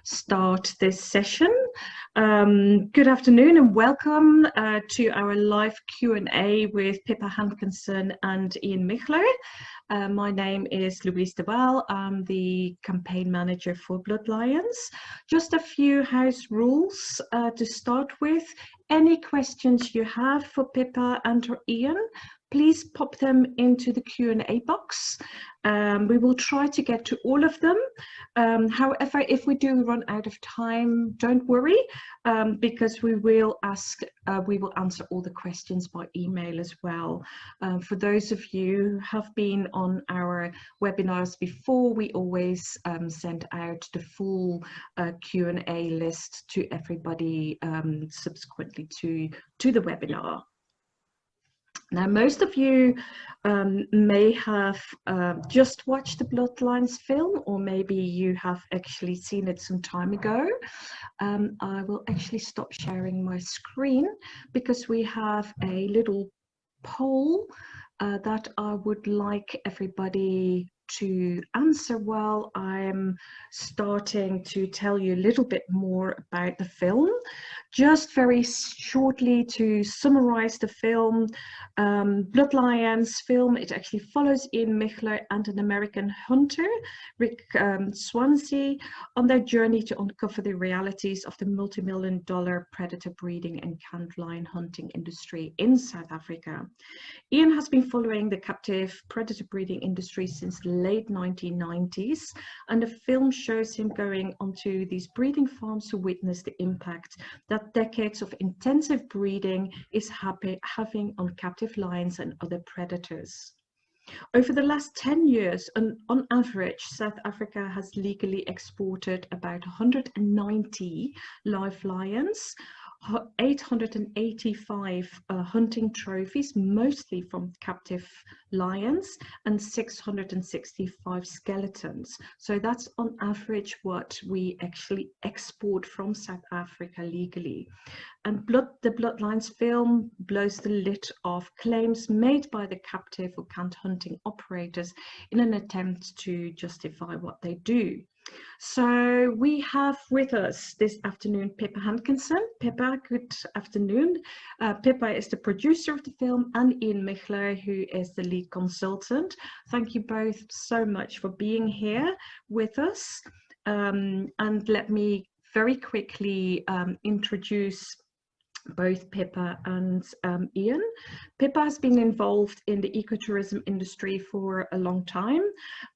start this session. Good afternoon and welcome to our live Q&A with Pippa Hankinson and Ian Michler. My name is Louise de Waal. I'm the campaign manager for Blood Lions. Just a few house rules to start with. Any questions you have for Pippa and or Ian, please pop them into the Q&A box. We will try to get to all of them. However, if we do run out of time, don't worry, because we will answer all the questions by email as well. For those of you who have been on our webinars before, we always send out the full Q&A list to everybody subsequently to the webinar. Now, most of you may have just watched the Bloodlines film, or maybe you have actually seen it some time ago. I will actually stop sharing my screen because we have a little poll that I would like everybody to answer while I'm starting to tell you a little bit more about the film. Just very shortly to summarize the film, Blood Lions film, it actually follows Ian Michler and an American hunter, Rick Swansea, on their journey to uncover the realities of the multi-million-dollar predator breeding and canned lion hunting industry in South Africa. Ian has been following the captive predator breeding industry since the late 1990s, and the film shows him going onto these breeding farms to witness the impact that decades of intensive breeding is having on captive lions and other predators. Over the last 10 years, on average, South Africa has legally exported about 190 live lions, 885 hunting trophies, mostly from captive lions, and 665 skeletons. So that's on average what we actually export from South Africa legally. And the Blood Lions film blows the lid off claims made by the captive or canned hunting operators in an attempt to justify what they do. So we have with us this afternoon Pippa Hankinson. Pippa, good afternoon. Pippa is the producer of the film, and Ian Michler, who is the lead consultant. Thank you both so much for being here with us. And let me very quickly introduce both Pippa and Ian. Pippa has been involved in the ecotourism industry for a long time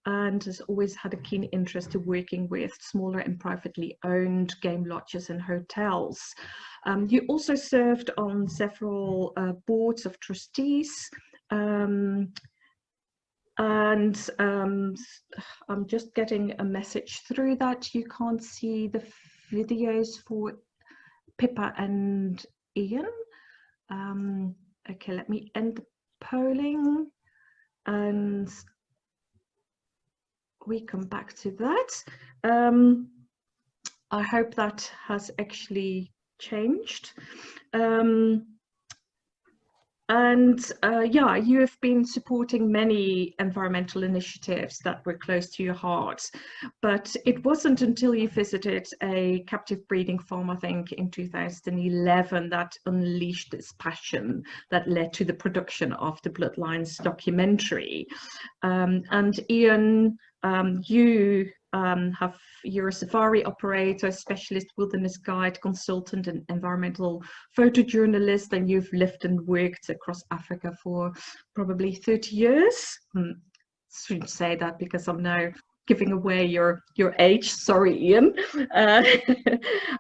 and has always had a keen interest in working with smaller and privately owned game lodges and hotels. You also served on several boards of trustees, and I'm just getting a message through that you can't see the videos for Pippa and Ian. Okay, let me end the polling and we come back to that. I hope that has actually changed. Yeah, you have been supporting many environmental initiatives that were close to your heart, but it wasn't until you visited a captive breeding farm, I think in 2011, that unleashed this passion that led to the production of the Blood Lions documentary. And Ian, you're a safari operator, specialist wilderness guide, consultant and environmental photojournalist, and you've lived and worked across Africa for probably 30 years. I shouldn't say that because I'm now giving away your age, sorry Ian.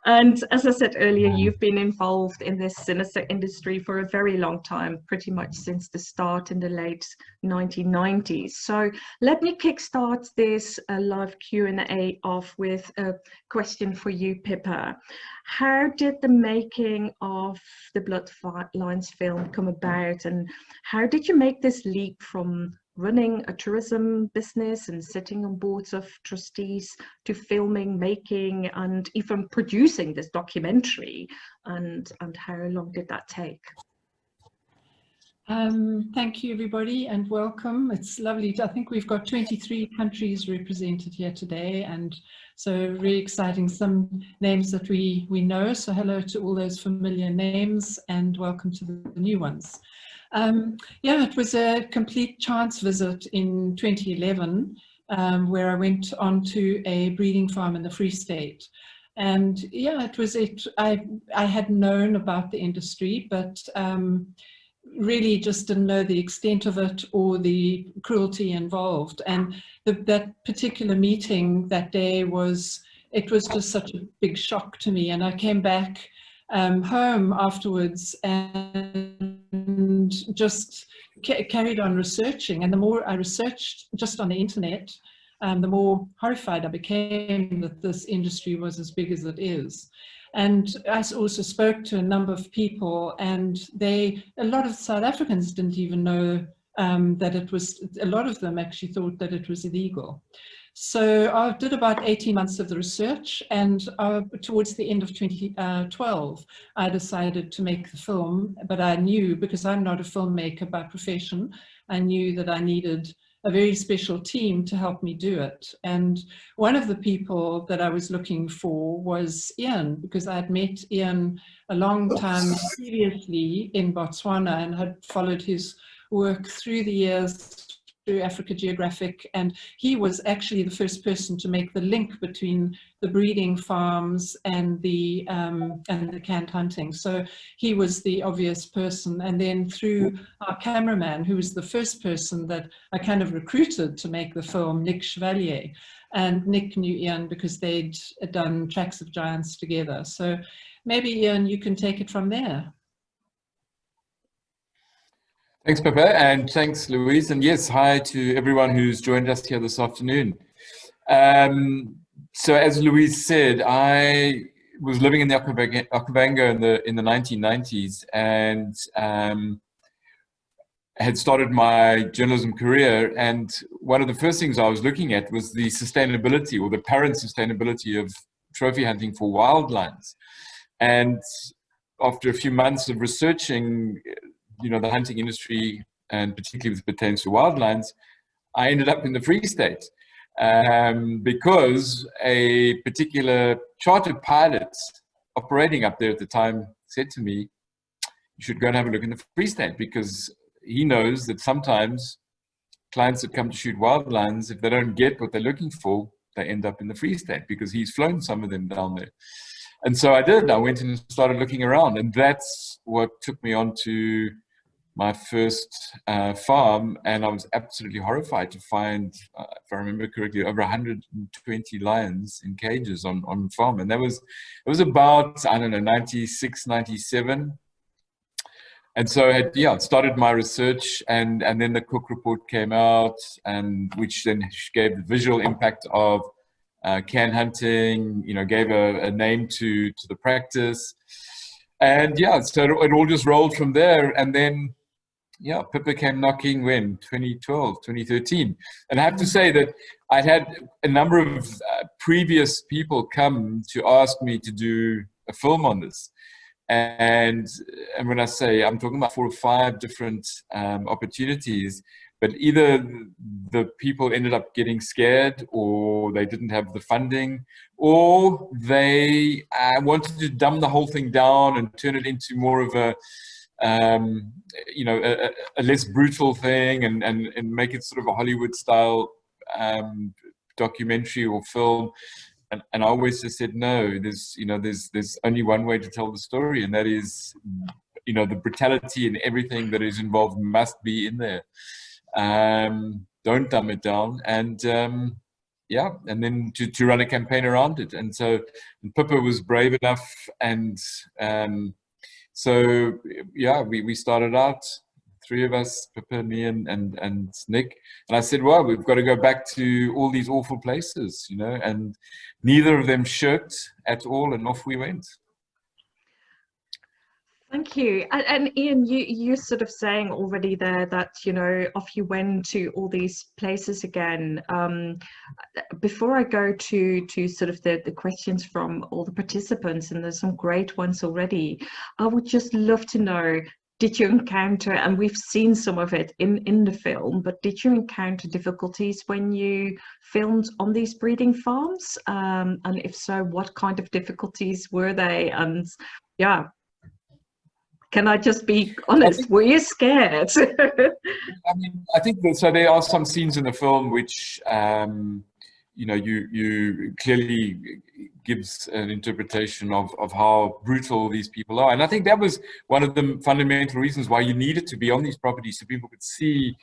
And as I said earlier, you've been involved in this sinister industry for a very long time, pretty much since the start in the late 1990s. So let me kickstart this live Q&A off with a question for you, Pippa. How did the making of the Blood Lions film come about, and how did you make this leap from running a tourism business and sitting on boards of trustees to filming, making, and even producing this documentary? And how long did that take? Thank you, everybody, and welcome. It's lovely. I think we've got 23 countries represented here today, and so really exciting. Some names that we know. So hello to all those familiar names, and welcome to the new ones. Yeah, it was a complete chance visit in 2011, where I went on to a breeding farm in the Free State. And yeah, I had known about the industry, but really just didn't know the extent of it or the cruelty involved. And that particular meeting that day it was just such a big shock to me. And I came back home afterwards and just carried on researching. And the more I researched just on the internet, the more horrified I became that this industry was as big as it is. And I also spoke to a number of people, and a lot of South Africans didn't even know that it was, a lot of them actually thought that it was illegal. So I did about 18 months of the research, and towards the end of 2012, I decided to make the film, but I knew, because I'm not a filmmaker by profession, I knew that I needed a very special team to help me do it. And one of the people that I was looking for was Ian, because I had met Ian a long time previously in Botswana and had followed his work through the years through Africa Geographic, and he was actually the first person to make the link between the breeding farms and the canned hunting. So he was the obvious person. And then through our cameraman, who was the first person that I kind of recruited to make the film, Nick Chevalier. And Nick knew Ian because they'd done Tracks of Giants together. So maybe Ian, you can take it from there. Thanks, Pippa, and thanks, Louise. And yes, hi to everyone who's joined us here this afternoon. So as Louise said, I was living in the Okavango in the 1990s, and had started my journalism career. And one of the first things I was looking at was the sustainability, or the apparent sustainability, of trophy hunting for wild lions. And after a few months of researching, the hunting industry, and particularly with pertains to wild lions, I ended up in the Free State because a particular chartered pilot operating up there at the time said to me, you should go and have a look in the Free State, because he knows that sometimes clients that come to shoot wild lions, if they don't get what they're looking for, they end up in the Free State, because he's flown some of them down there. And so I did. I went and started looking around, and that's what took me on to my first farm. And I was absolutely horrified to find, if I remember correctly, over 120 lions in cages on farm. And it was about, I don't know, 96, 97. And so I had, started my research, and then the Cook report came out, and which then gave the visual impact of can hunting, gave a name to the practice. And so it all just rolled from there. And then, Pippa came knocking when? 2012, 2013. And I have to say that I'd had a number of previous people come to ask me to do a film on this. And when I say, I'm talking about 4 or 5 different opportunities, but either the people ended up getting scared, or they didn't have the funding, or they wanted to dumb the whole thing down and turn it into more of a less brutal thing, and make it sort of a Hollywood style documentary or film. And I always just said, no, there's only one way to tell the story, and that is, the brutality and everything that is involved must be in there. Don't dumb it down. And and then to run a campaign around it. And so Pippa was brave enough, and so we started out, 3 of us, Pippa, me, and Nick. And I said, well, we've got to go back to all these awful places, and neither of them shirked at all, and off we went. Thank you. And Ian, you're sort of saying already there that, off you went to all these places again. Before I go to sort of the questions from all the participants, and there's some great ones already, I would just love to know, did you encounter, and we've seen some of it in the film, but did you encounter difficulties when you filmed on these breeding farms? And if so, what kind of difficulties were they? And yeah, can I just be honest? Were you scared? I mean, I think that, so there are some scenes in the film which, you know, you clearly gives an interpretation of how brutal these people are. And I think that was one of the fundamental reasons why you needed to be on these properties, so people could see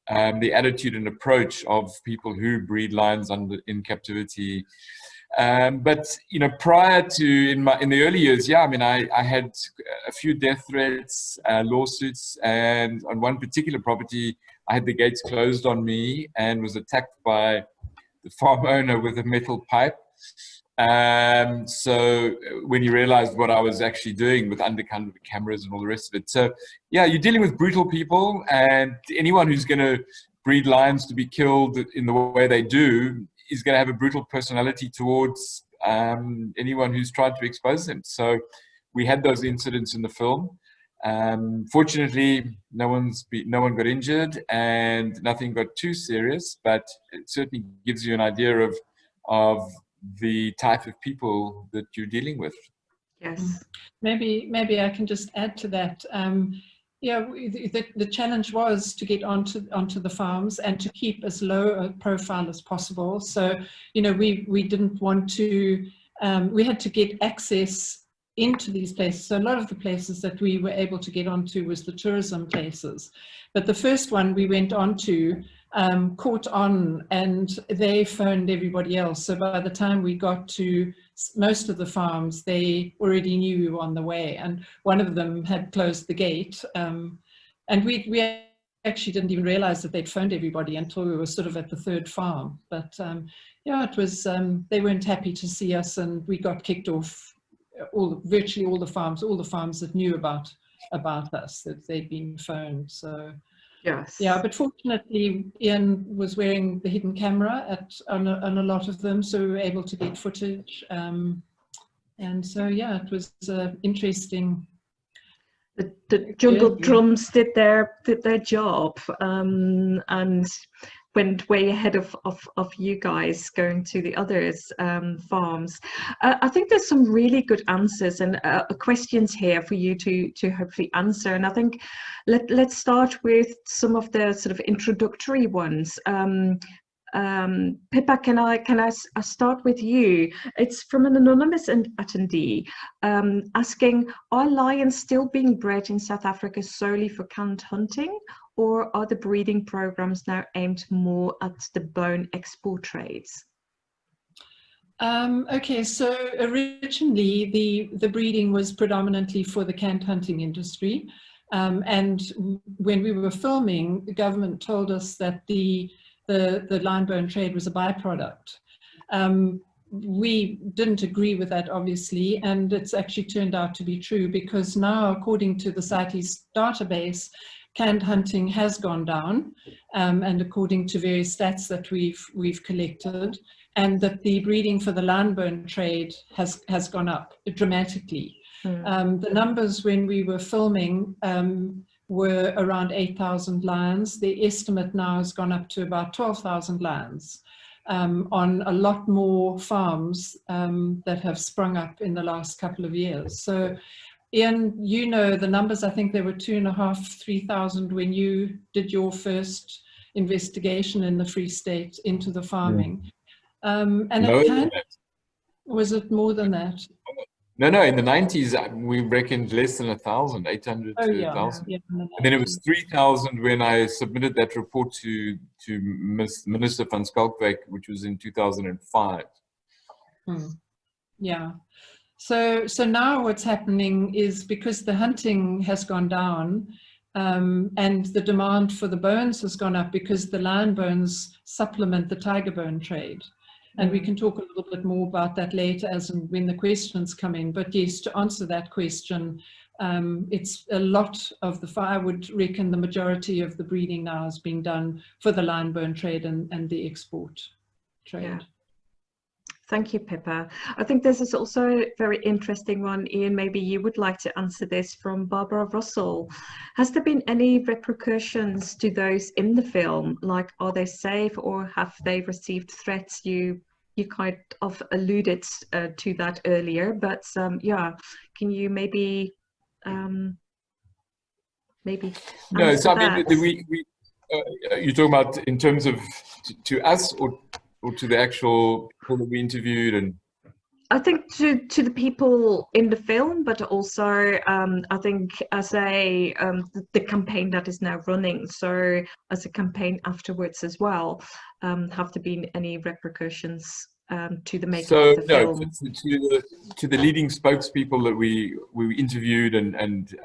the attitude and approach of people who breed lions in captivity. But you know, prior to in the early years, yeah, I mean, I had a few death threats, lawsuits, and on one particular property, I had the gates closed on me and was attacked by the farm owner with a metal pipe. So when he realized what I was actually doing with undercover cameras and all the rest of it, so yeah, you're dealing with brutal people, and anyone who's going to breed lions to be killed in the way they do is going to have a brutal personality towards anyone who's tried to expose them. So we had those incidents in the film. Fortunately, no one got injured and nothing got too serious, but it certainly gives you an idea of the type of people that you're dealing with. Yes. Maybe I can just add to that. Yeah, the challenge was to get onto the farms and to keep as low a profile as possible. So, you know, we didn't want to, we had to get access into these places. So a lot of the places that we were able to get onto was the tourism places. But the first one we went onto caught on, and they phoned everybody else. So by the time we got to most of the farms, they already knew we were on the way, and one of them had closed the gate, and we actually didn't even realize that they'd phoned everybody until we were sort of at the third farm. But yeah, it was they weren't happy to see us, and we got kicked off virtually all the farms that knew about us, that they'd been phoned. So yes, yeah, but fortunately Ian was wearing the hidden camera on a lot of them, so we were able to get footage, and so yeah, it was interesting. The jungle drums did their job, and went way ahead of you guys going to the others farms. I think there's some really good answers and questions here for you to hopefully answer. And I think let's start with some of the sort of introductory ones. Pippa, can I start with you? It's from an anonymous attendee asking, are lions still being bred in South Africa solely for canned hunting, or are the breeding programs now aimed more at the bone export trades? Okay, so originally the breeding was predominantly for the canned hunting industry, and when we were filming, the government told us that the lion bone trade was a byproduct. We didn't agree with that, obviously, and it's actually turned out to be true, because now, according to the CITES database, canned hunting has gone down, and according to various stats that we've collected, and that the breeding for the lion bone trade has gone up dramatically. The numbers when we were filming were around 8,000 lions. The estimate now has gone up to about 12,000 lions on a lot more farms that have sprung up in the last couple of years. So Ian, you know the numbers. I think there were 2,500, 3,000 when you did your first investigation in the Free State into the farming. And was it more than that? No, in the 90s, we reckoned less than 1,000, 800 to 1,000. Yeah, and then it was 3,000 when I submitted that report to Minister van Schalkwyk, which was in 2005. Yeah. So now what's happening is, because the hunting has gone down, and the demand for the bones has gone up, because the lion bones supplement the tiger bone trade. And we can talk a little bit more about that later as and when the questions come in. But yes, to answer that question, it's a lot of I would reckon the majority of the breeding now is being done for the lion bone trade and the export trade. Thank you, Pippa. I think this is also a very interesting one. Ian, maybe you would like to answer this from Barbara Russell. Has there been any repercussions to those in the film? Like, are they safe or have they received threats? You kind of alluded to that earlier, but yeah, can you maybe No, so answer I mean, you're talking about in terms of to us or to the actual people that we interviewed? And I think to the people in the film, but also I think as the campaign that is now running, so as a campaign afterwards as well, have there been any repercussions to the making of the film? To the leading spokespeople that we interviewed and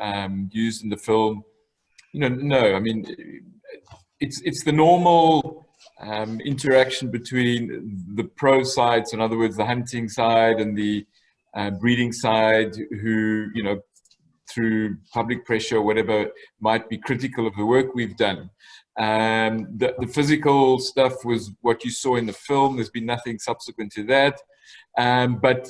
used in the film, no. I mean, it's the normal interaction between the pro sides, in other words, the hunting side and the breeding side, who, through public pressure or whatever, might be critical of the work we've done. The physical stuff was what you saw in the film. There's been nothing subsequent to that. But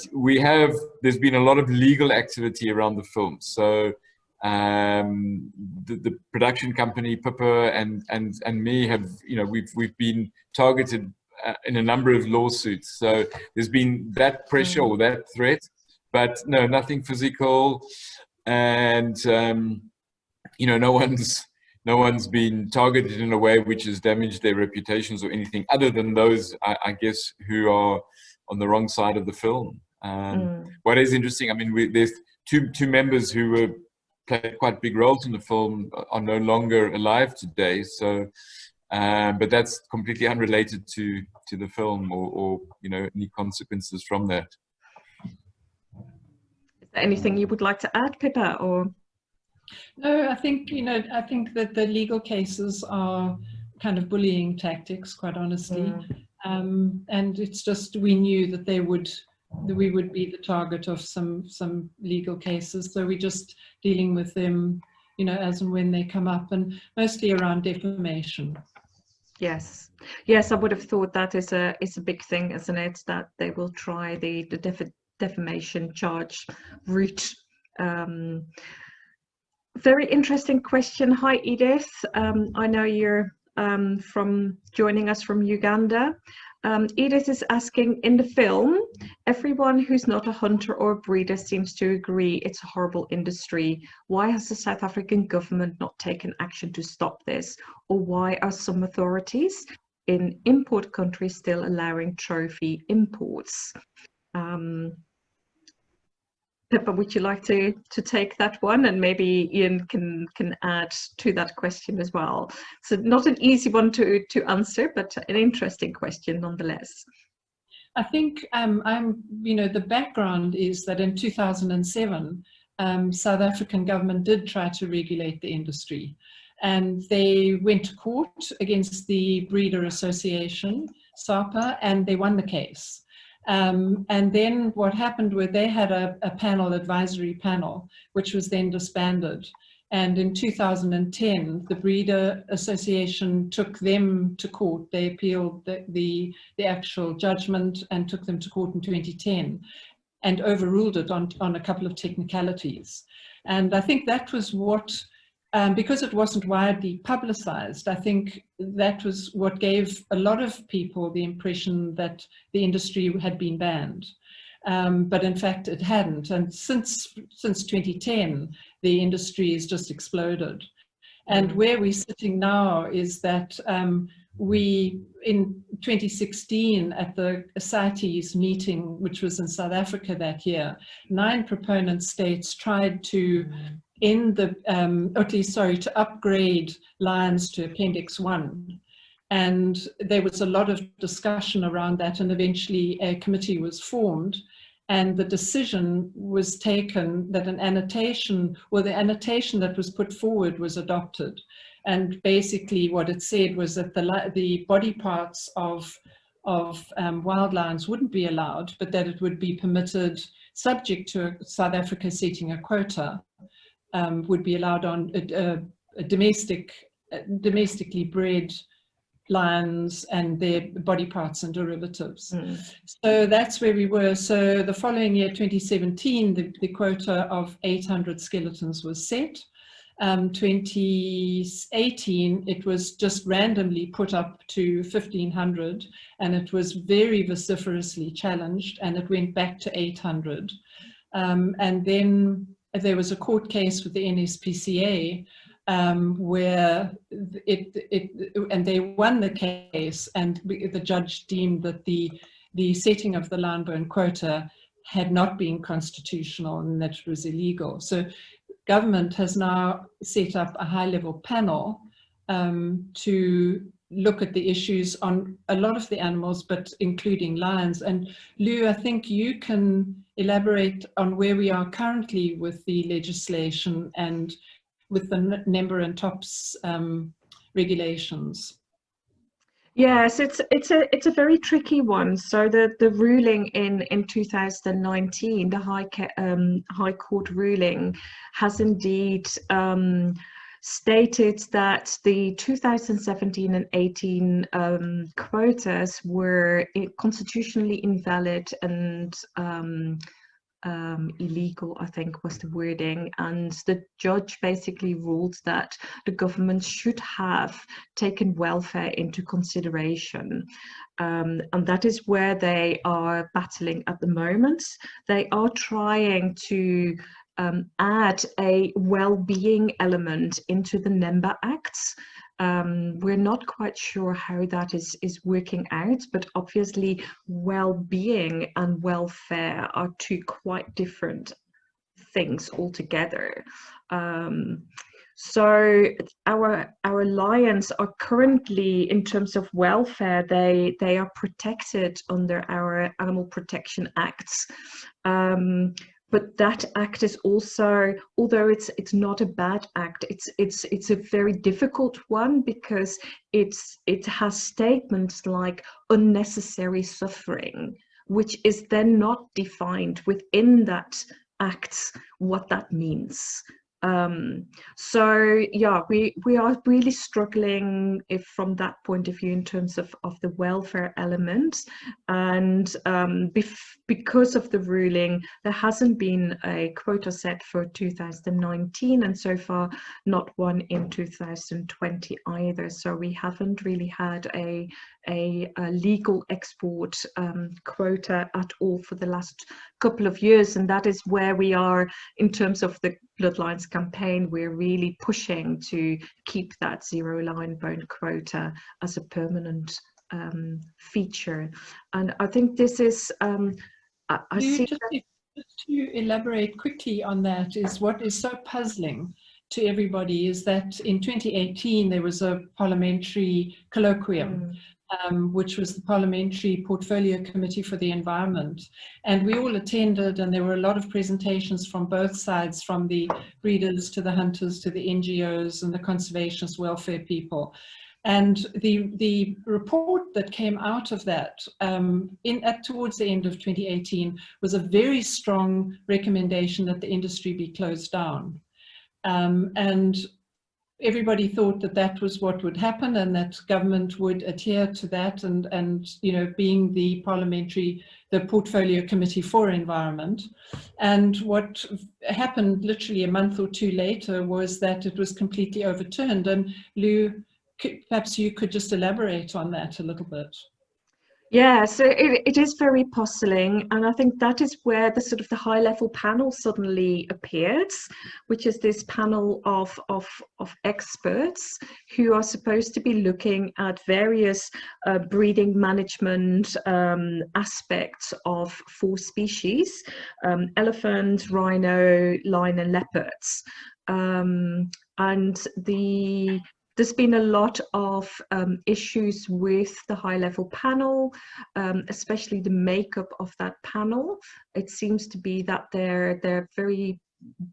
there's been a lot of legal activity around the film. So the production company, Pippa and me have, we've been targeted in a number of lawsuits. So there's been that pressure or that threat, but no, nothing physical. And, no one's been targeted in a way which has damaged their reputations or anything other than those, I guess, who are on the wrong side of the film. What is interesting, I mean, there's two members who played quite big roles in the film are no longer alive today. So, but that's completely unrelated to the film or any consequences from that. Is there anything you would like to add, Pippa, or? No, I think that the legal cases are kind of bullying tactics, quite honestly. And it's just, we knew that we would be the target of some legal cases. So we're just dealing with them, as and when they come up, and mostly around defamation. Yes, I would have thought that is a big thing, isn't it? That they will try the defamation charge route. Very interesting question. Hi, Edith. I know you're from joining us from Uganda. Edith is asking, in the film, everyone who's not a hunter or a breeder seems to agree it's a horrible industry. Why has the South African government not taken action to stop this? Or why are some authorities in import countries still allowing trophy imports? Pippa, would you like to take that one? And maybe Ian can add to that question as well. So not an easy one to answer, but an interesting question nonetheless. I think the background is that in 2007, South African government did try to regulate the industry, and they went to court against the Breeder Association, SAPA, and they won the case. And then what happened was they had a advisory panel, which was then disbanded. And in 2010, the Breeder Association took them to court. They appealed the actual judgment and took them to court in 2010 and overruled it on a couple of technicalities. And I think that was what, because it wasn't widely publicized, I think that was what gave a lot of people the impression that the industry had been banned. But in fact, it hadn't. And since 2010, the industry has just exploded. And where we're sitting now is that we, in 2016, at the CITES meeting, which was in South Africa that year, 9 proponent states tried to to upgrade lions to Appendix 1. And there was a lot of discussion around that, and eventually a committee was formed, and the decision was taken that an annotation, or the annotation that was put forward, was adopted. And basically what it said was that the body parts of wild lions wouldn't be allowed, but that it would be permitted, subject to South Africa setting a quota, would be allowed on a domestically bred lions and their body parts and derivatives. So that's where we were. So the following year, 2017, the quota of 800 skeletons was set. 2018, it was just randomly put up to 1,500, and it was very vociferously challenged, and it went back to 800. And then there was a court case with the NSPCA where and they won the case, and the judge deemed that the setting of the lion bone quota had not been constitutional and that it was illegal. So government has now set up a high-level panel to look at the issues on a lot of the animals, but including lions. And Lou, I think you can elaborate on where we are currently with the legislation and with the number and tops regulations. Yes, it's a very tricky one. So the ruling in 2019, the High Court ruling, has indeed stated that the 2017 and 18 quotas were constitutionally invalid and illegal, I think was the wording, and the judge basically ruled that the government should have taken welfare into consideration, and that is where they are battling at the moment. They are trying to add a well-being element into the NEMBA Acts. We're not quite sure how that is working out, but obviously well-being and welfare are two quite different things altogether. So our lions are currently, in terms of welfare, they are protected under our Animal Protection Acts. But that act is also, although it's not a bad act, it's a very difficult one, because it has statements like unnecessary suffering, which is then not defined within that act what that means. So yeah, we are really struggling from that point of view in terms of the welfare element, and because of the ruling, there hasn't been a quota set for 2019, and so far not one in 2020 either. So we haven't really had a legal export quota at all for the last couple of years, and that is where we are in terms of the Bloodlines campaign. We're really pushing to keep that zero lion bone quota as a permanent feature, and I think this is I see just to elaborate quickly on that, is what is so puzzling to everybody is that in 2018 there was a parliamentary colloquium, which was the Parliamentary Portfolio Committee for the Environment. And we all attended, and there were a lot of presentations from both sides, from the breeders to the hunters to the NGOs and the conservationist welfare people. And the report that came out of that towards the end of 2018 was a very strong recommendation that the industry be closed down. And everybody thought that that was what would happen, and that government would adhere to that, and you know, being the Portfolio Committee for Environment. And what happened literally a month or two later was that it was completely overturned. And Lou, perhaps you could just elaborate on that a little bit. Yeah, so it is very puzzling, and I think that is where the sort of the high-level panel suddenly appeared, which is this panel of experts who are supposed to be looking at various breeding management aspects of 4 species: elephant, rhino, lion, and leopards. And there's been a lot of issues with the high-level panel, especially the makeup of that panel. It seems to be that they're very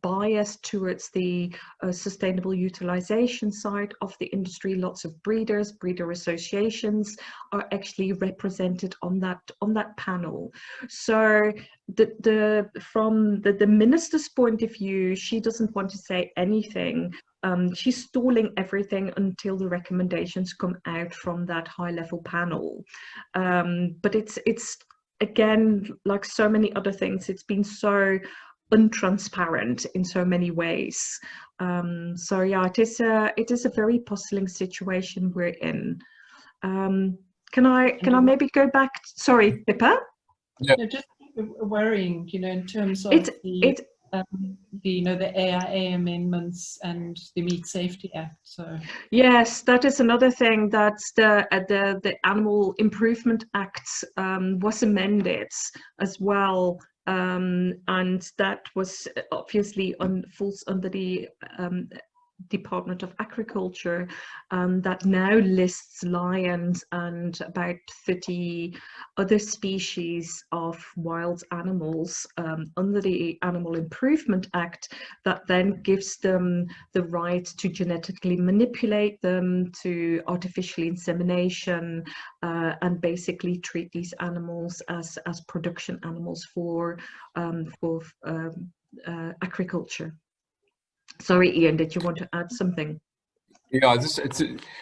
biased towards the sustainable utilization side of the industry. Lots of breeders, breeder associations are actually represented on that panel. So from the minister's point of view, she doesn't want to say anything she's stalling everything until the recommendations come out from that high-level panel. But it's again, like so many other things, it's been so untransparent in so many ways. So yeah, it is a very puzzling situation we're in. Can I maybe go back? Sorry, Pippa. Yeah. No, just worrying, in terms of the AIA amendments and the Meat Safety Act. So yes, that is another thing. That's the Animal Improvement Act was amended as well. And that was obviously falls under the Department of Agriculture, that now lists lions and about 30 other species of wild animals under the Animal Improvement Act, that then gives them the right to genetically manipulate them, to artificial insemination, and basically treat these animals as production animals for agriculture. Sorry, Ian, did you want to add something? Yeah,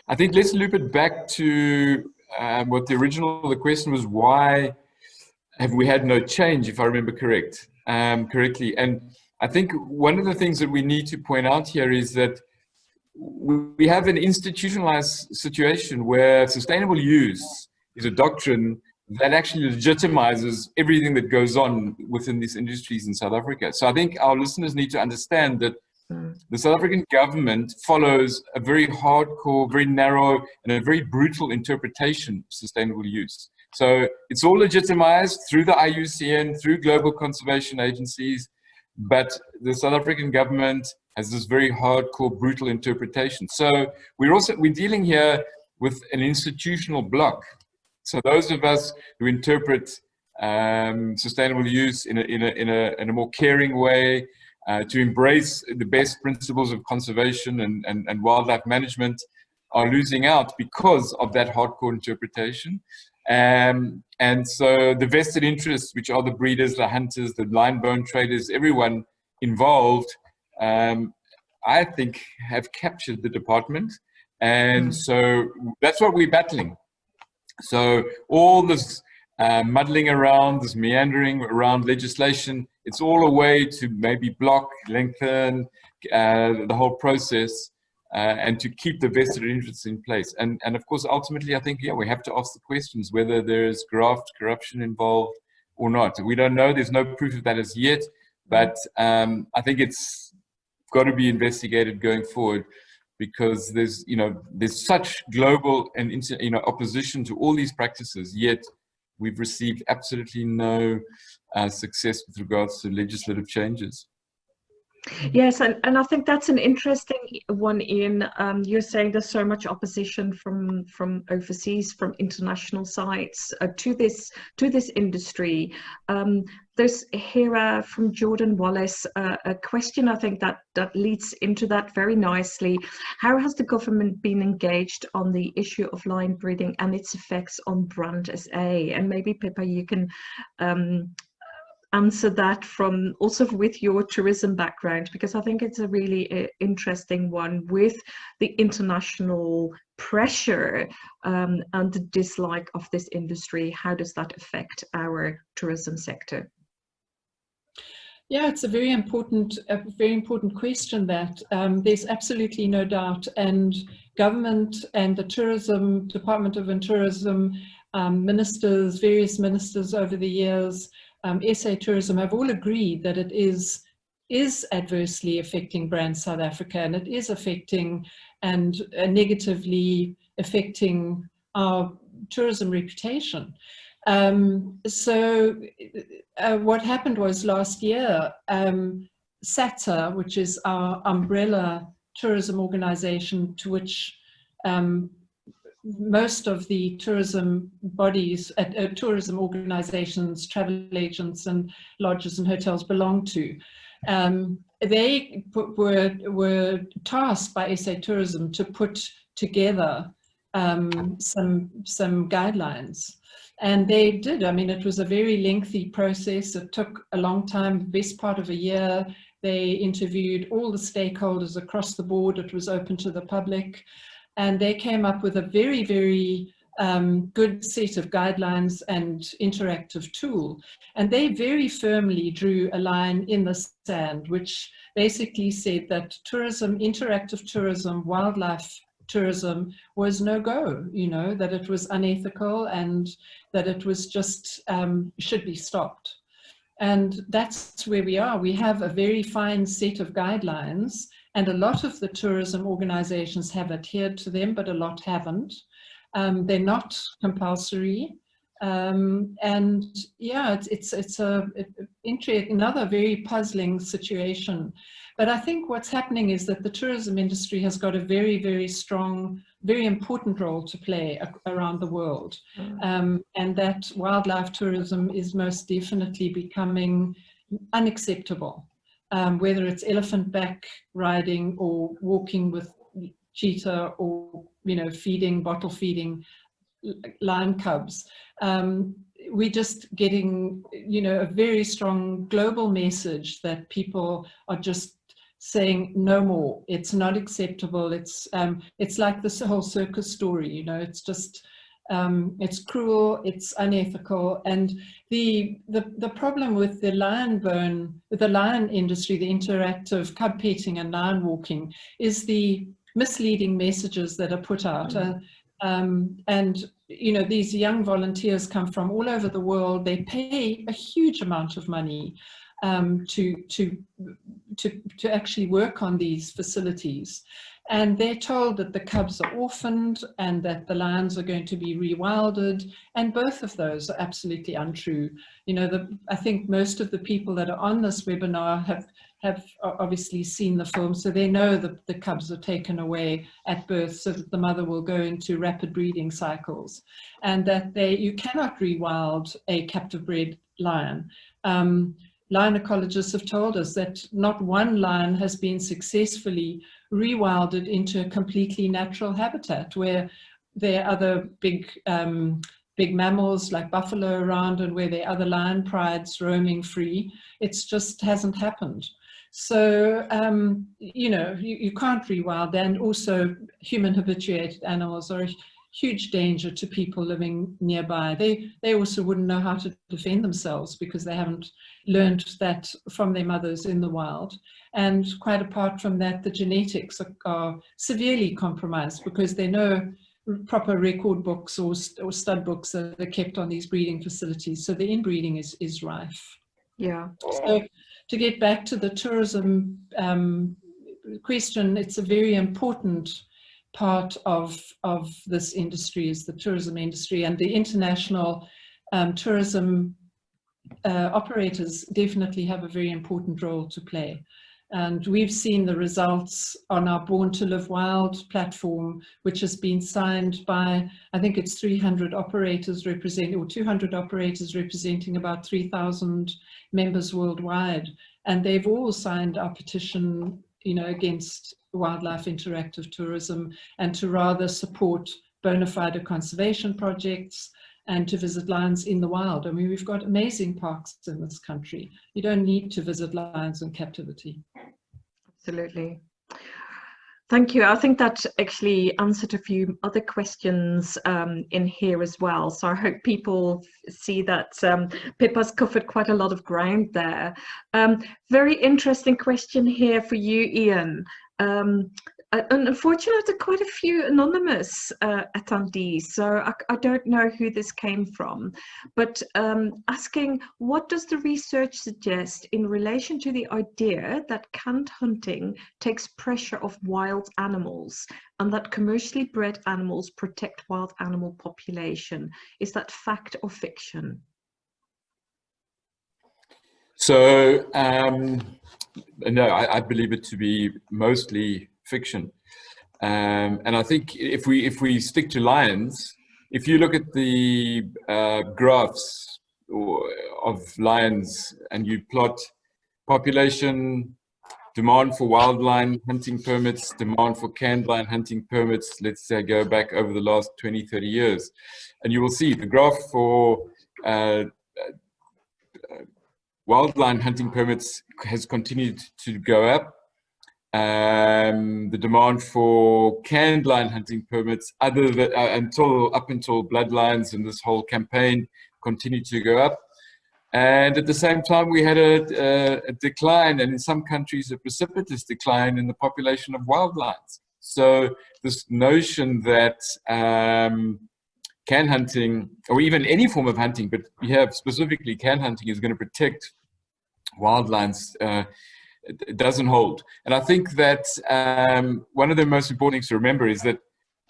I think let's loop it back to what the question was: why have we had no change, if I remember correctly? And I think one of the things that we need to point out here is that we have an institutionalized situation where sustainable use is a doctrine that actually legitimizes everything that goes on within these industries in South Africa. So I think our listeners need to understand that the South African government follows a very hardcore, very narrow, and a very brutal interpretation of sustainable use. So it's all legitimized through the IUCN, through global conservation agencies, but the South African government has this very hardcore, brutal interpretation. So we're dealing here with an institutional block. So those of us who interpret sustainable use in a more caring way, to embrace the best principles of conservation and wildlife management, are losing out because of that hardcore interpretation. And so the vested interests, which are the breeders, the hunters, the lion bone traders, everyone involved, I think have captured the department. And so that's what we're battling. So all this muddling around, this meandering around legislation, it's all a way to maybe block, lengthen the whole process, and to keep the vested interests in place. And of course, ultimately, I think, yeah, we have to ask the questions whether there's graft, corruption involved or not. We don't know. There's no proof of that as yet, but I think it's got to be investigated going forward, because there's such global and opposition to all these practices, yet we've received absolutely no success with regards to legislative changes. Yes, and I think that's an interesting one, Ian. You're saying there's so much opposition from overseas, from international sites to this industry. There's here from Jordan Wallace a question, I think that leads into that very nicely. How has the government been engaged on the issue of lion breeding and its effects on brand SA? And maybe Pippa, you can answer that from also with your tourism background, because I think it's a really interesting one with the international pressure and the dislike of this industry. How does that affect our tourism sector? Yeah, it's a very important question. That there's absolutely no doubt, and government and the tourism Department of Tourism, various ministers over the years, SA Tourism have all agreed that it is adversely affecting brand South Africa, and it is affecting and negatively affecting our tourism reputation. So what happened was last year, SATA, which is our umbrella tourism organization, to which most of the tourism bodies, tourism organizations, travel agents and lodges and hotels belong to, they were tasked by SA Tourism to put together some guidelines. And they did. I mean, it was a very lengthy process. It took a long time, the best part of a year. They interviewed all the stakeholders across the board. It was open to the public. And they came up with a very, very good set of guidelines and interactive tool. And they very firmly drew a line in the sand, which basically said that tourism, interactive tourism, wildlife tourism was no go, you know, that it was unethical and that it was just should be stopped. And that's where we are. We have a very fine set of guidelines, and a lot of the tourism organizations have adhered to them, but a lot haven't. They're not compulsory. And yeah, it's another very puzzling situation. But I think what's happening is that the tourism industry has got a very, very strong, very important role to play around the world. And that wildlife tourism is most definitely becoming unacceptable, whether it's elephant back riding or walking with cheetah or, you know, bottle feeding lion cubs. We're just getting, you know, a very strong global message that people are just saying no more. It's not acceptable. It's like this whole circus story, you know. It's just it's cruel, it's unethical. And the problem with the lion industry, the interactive cub petting and lion walking, is the misleading messages that are put out. And you know, these young volunteers come from all over the world. They pay a huge amount of money to actually work on these facilities, and they're told that the cubs are orphaned and that the lions are going to be rewilded, and both of those are absolutely untrue. You know, I think most of the people that are on this webinar have obviously seen the film, so they know that the cubs are taken away at birth so that the mother will go into rapid breeding cycles, and that you cannot rewild a captive bred lion. Lion ecologists have told us that not one lion has been successfully rewilded into a completely natural habitat where there are other big mammals like buffalo around and where there are other lion prides roaming free. It's just hasn't happened. So, you know, you can't rewild, and also human habituated animals are a huge danger to people living nearby. They also wouldn't know how to defend themselves because they haven't learned that from their mothers in the wild. And quite apart from that, the genetics are severely compromised because there are no proper record books or stud books that are kept on these breeding facilities. So the inbreeding is rife. Yeah. So to get back to the tourism question, it's a very important part of this industry is the tourism industry, and the international tourism operators definitely have a very important role to play. And we've seen the results on our Born to Live Wild platform, which has been signed by, I think it's 300 operators representing, or 200 operators representing about 3,000 members worldwide. And they've all signed our petition, you know, against wildlife interactive tourism, and to rather support bona fide conservation projects and to visit lions in the wild. I mean, we've got amazing parks in this country. You don't need to visit lions in captivity. Absolutely. Thank you. I think that actually answered a few other questions in here as well. So I hope people see that Pippa's covered quite a lot of ground there. Very interesting question here for you, Ian. And unfortunately, quite a few anonymous attendees, so I don't know who this came from, but asking, what does the research suggest in relation to the idea that canned hunting takes pressure off wild animals and that commercially bred animals protect wild animal population? Is that fact or fiction? So, no, I believe it to be mostly fiction, and I think if we stick to lions, if you look at the graphs of lions and you plot population demand for wildlife hunting permits, demand for canned line hunting permits, let's say go back over the last 20, 30 years. And you will see the graph for wildlife hunting permits has continued to go up. The demand for canned line hunting permits, up until bloodlines and this whole campaign, continued to go up. And at the same time, we had a decline, and in some countries, a precipitous decline in the population of wildlife. So this notion that can hunting, or even any form of hunting, but we have specifically can hunting, is going to protect wildlife, it doesn't hold. And I think that one of the most important things to remember is that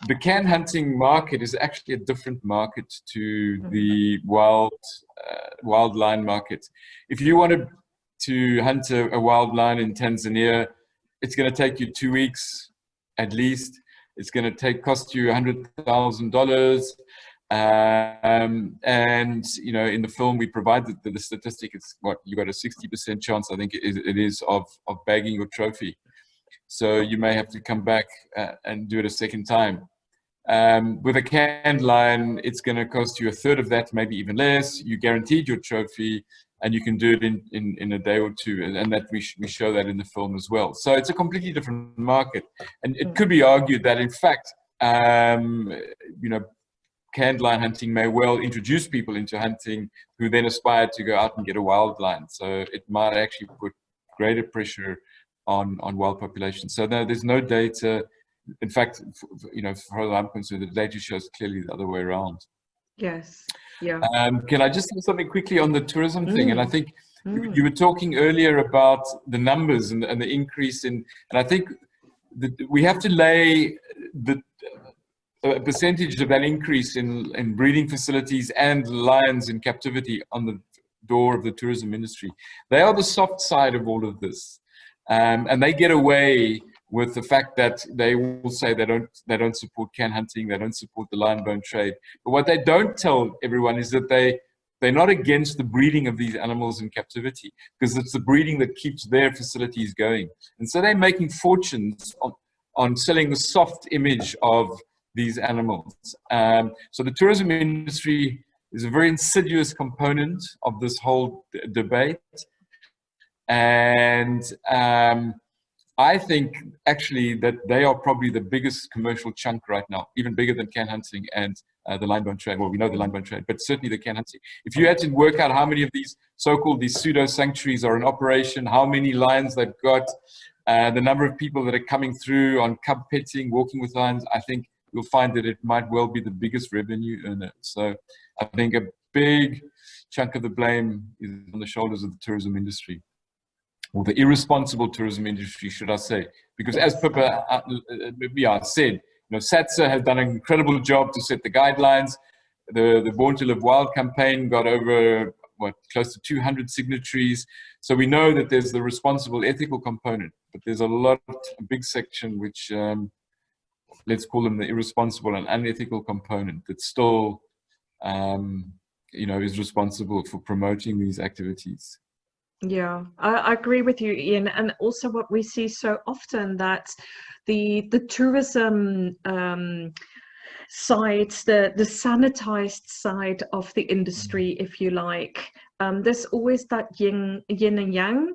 the can hunting market is actually a different market to the wild line market. If you wanted to hunt a wild line in Tanzania, it's going to take you 2 weeks at least. It's going to cost you $100,000. And you know, in the film we provide the statistic. It's what you got a 60% chance, I think it is, of bagging your trophy. So you may have to come back and do it a second time. With a canned line, it's going to cost you a third of that, maybe even less. You guaranteed your trophy, and you can do it in a day or two, and that we show that in the film as well. So it's a completely different market, and it could be argued that in fact, you know, canned line hunting may well introduce people into hunting who then aspire to go out and get a wild line. So it might actually put greater pressure on wild populations. So no, there's no data. In fact, you know, as far as I'm concerned, the data shows clearly the other way around. Yes. Yeah. Can I just say something quickly on the tourism thing? And I think you were talking earlier about the numbers and the increase in, and I think that we have to lay a percentage of that increase in breeding facilities and lions in captivity on the door of the tourism industry. They are the soft side of all of this, and they get away with the fact that they will say they don't support can hunting, they don't support the lion bone trade. But what they don't tell everyone is that they're not against the breeding of these animals in captivity, because it's the breeding that keeps their facilities going. And so they're making fortunes on selling the soft image of these animals. So the tourism industry is a very insidious component of this whole debate. And I think actually that they are probably the biggest commercial chunk right now, even bigger than can hunting and the line bone trade. Well, we know the line bone trade, but certainly the can hunting. If you had to work out how many of these so-called pseudo sanctuaries are in operation, how many lions they've got, the number of people that are coming through on cub petting, walking with lions, I think you'll find that it might well be the biggest revenue earner. So I think a big chunk of the blame is on the shoulders of the tourism industry, or the irresponsible tourism industry, should I say. Because as Pippa said, you know, SATSA has done an incredible job to set the guidelines. The Born to Live Wild campaign got over, close to 200 signatories. So we know that there's the responsible ethical component, but there's a big section which, let's call them the irresponsible and unethical component, that still, you know, is responsible for promoting these activities. Yeah, I agree with you, Ian. And also what we see so often, that the tourism side, the sanitized side of the industry, if you like, there's always that yin and yang.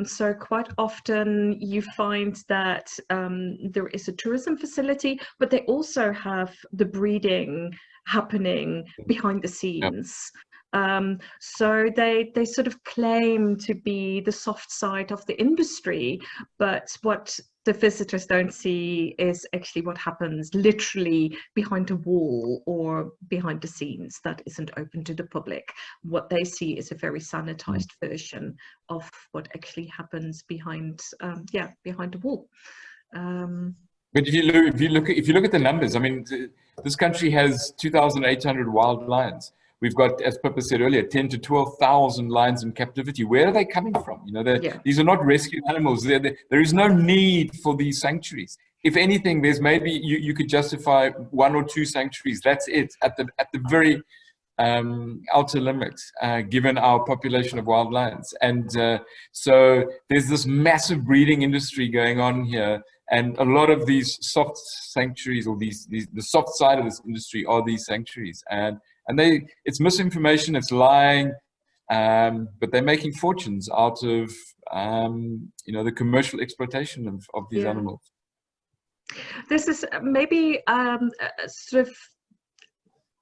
So quite often you find that there is a tourism facility, but they also have the breeding happening behind the scenes. So they sort of claim to be the soft side of the industry, but what the visitors don't see is actually what happens literally behind a wall or behind the scenes that isn't open to the public. What they see is a very sanitized version of what actually happens behind behind the wall. But if you look at the numbers, I mean, this country has 2,800 wild lions. We've got, as Pippa said earlier, 10 to 12,000 lions in captivity. Where are they coming from? You know, these are not rescued animals. There is no need for these sanctuaries. If anything, there's maybe you could justify 1 or 2 sanctuaries. That's it at the very outer limit, given our population of wild lions. And so there's this massive breeding industry going on here. And a lot of these soft sanctuaries, or the soft side of this industry, are these sanctuaries. And it's misinformation, it's lying, but they're making fortunes out of the commercial exploitation of these animals. This is maybe sort of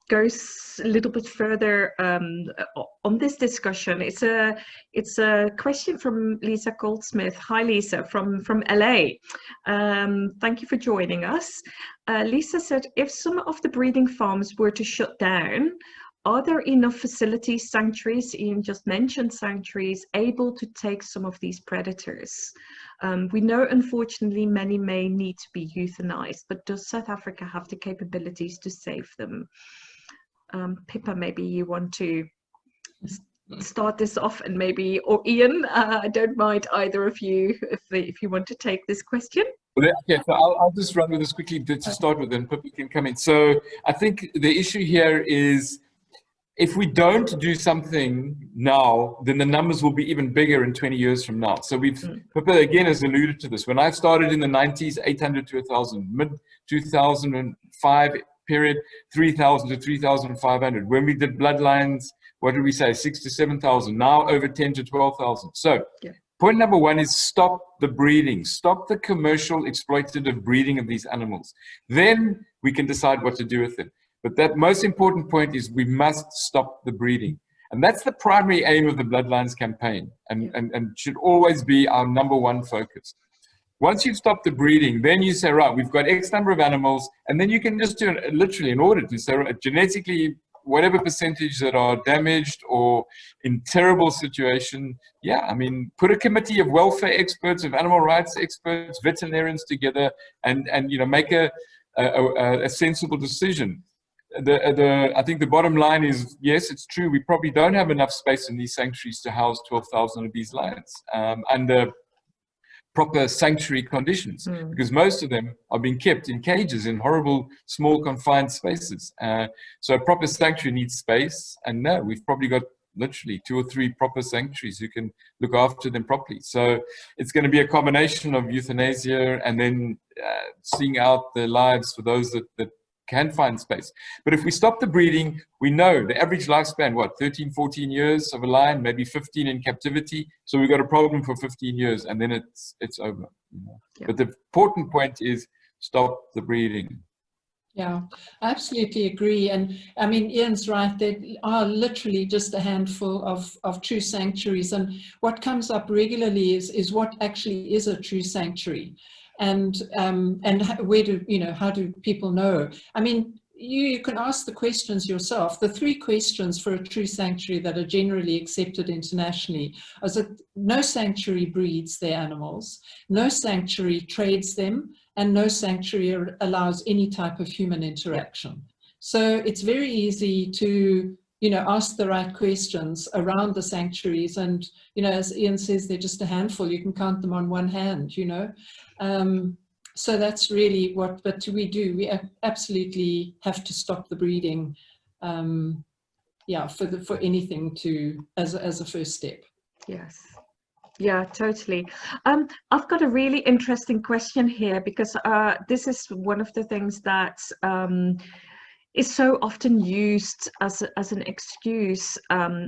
goes a little bit further on this discussion. It's a question from Lisa Goldsmith. Hi, Lisa, from LA. Thank you for joining us. Lisa said, if some of the breeding farms were to shut down, are there enough facilities, sanctuaries, Ian just mentioned sanctuaries, able to take some of these predators? We know, unfortunately, many may need to be euthanized, but does South Africa have the capabilities to save them? Pippa, maybe you want to start this off, and maybe, or Ian, I don't mind either of you if you want to take this question. Okay, so I'll just run with this quickly to start with, and Pippa can come in. So I think the issue here is, if we don't do something now, then the numbers will be even bigger in 20 years from now. So Pippa again has alluded to this. When I started in the 90s, 800 to 1,000, mid 2005 period, 3,000 to 3,500. When we did bloodlines, what did we say? 6,000 to 7,000. Now over 10,000 to 12,000. So point number one is stop the breeding. Stop the commercial exploitative breeding of these animals. Then we can decide what to do with them. But that most important point is we must stop the breeding. And that's the primary aim of the Bloodlines campaign, and should always be our number one focus. Once you've stopped the breeding, then you say, right, we've got X number of animals, and then you can just do literally an audit to say, genetically, whatever percentage that are damaged or in terrible situation, I mean, put a committee of welfare experts, of animal rights experts, veterinarians together, and make a sensible decision. I think the bottom line is, yes, it's true. We probably don't have enough space in these sanctuaries to house 12,000 of these lions under proper sanctuary conditions, because most of them are being kept in cages in horrible, small, confined spaces. So a proper sanctuary needs space, and no, we've probably got literally 2 or 3 proper sanctuaries who can look after them properly. So it's going to be a combination of euthanasia and then seeing out the lives for those that can find space. But if we stop the breeding, we know the average lifespan, 13, 14 years of a lion, maybe 15 in captivity. So we've got a problem for 15 years, and then it's over. But the important point is stop the breeding. Yeah, I absolutely agree. And I mean, Ian's right, there are literally just a handful of true sanctuaries. And what comes up regularly is what actually is a true sanctuary. And where do, how do people know? I mean, you can ask the questions yourself. The 3 questions for a true sanctuary that are generally accepted internationally is that no sanctuary breeds their animals, no sanctuary trades them, and no sanctuary allows any type of human interaction. So it's very easy to ask the right questions around the sanctuaries. And, as Ian says, they're just a handful. You can count them on one hand, So that's really what we do. We absolutely have to stop the breeding, for anything as a first step. Yes. Yeah, totally. I've got a really interesting question here, because this is one of the things that is so often used as an excuse,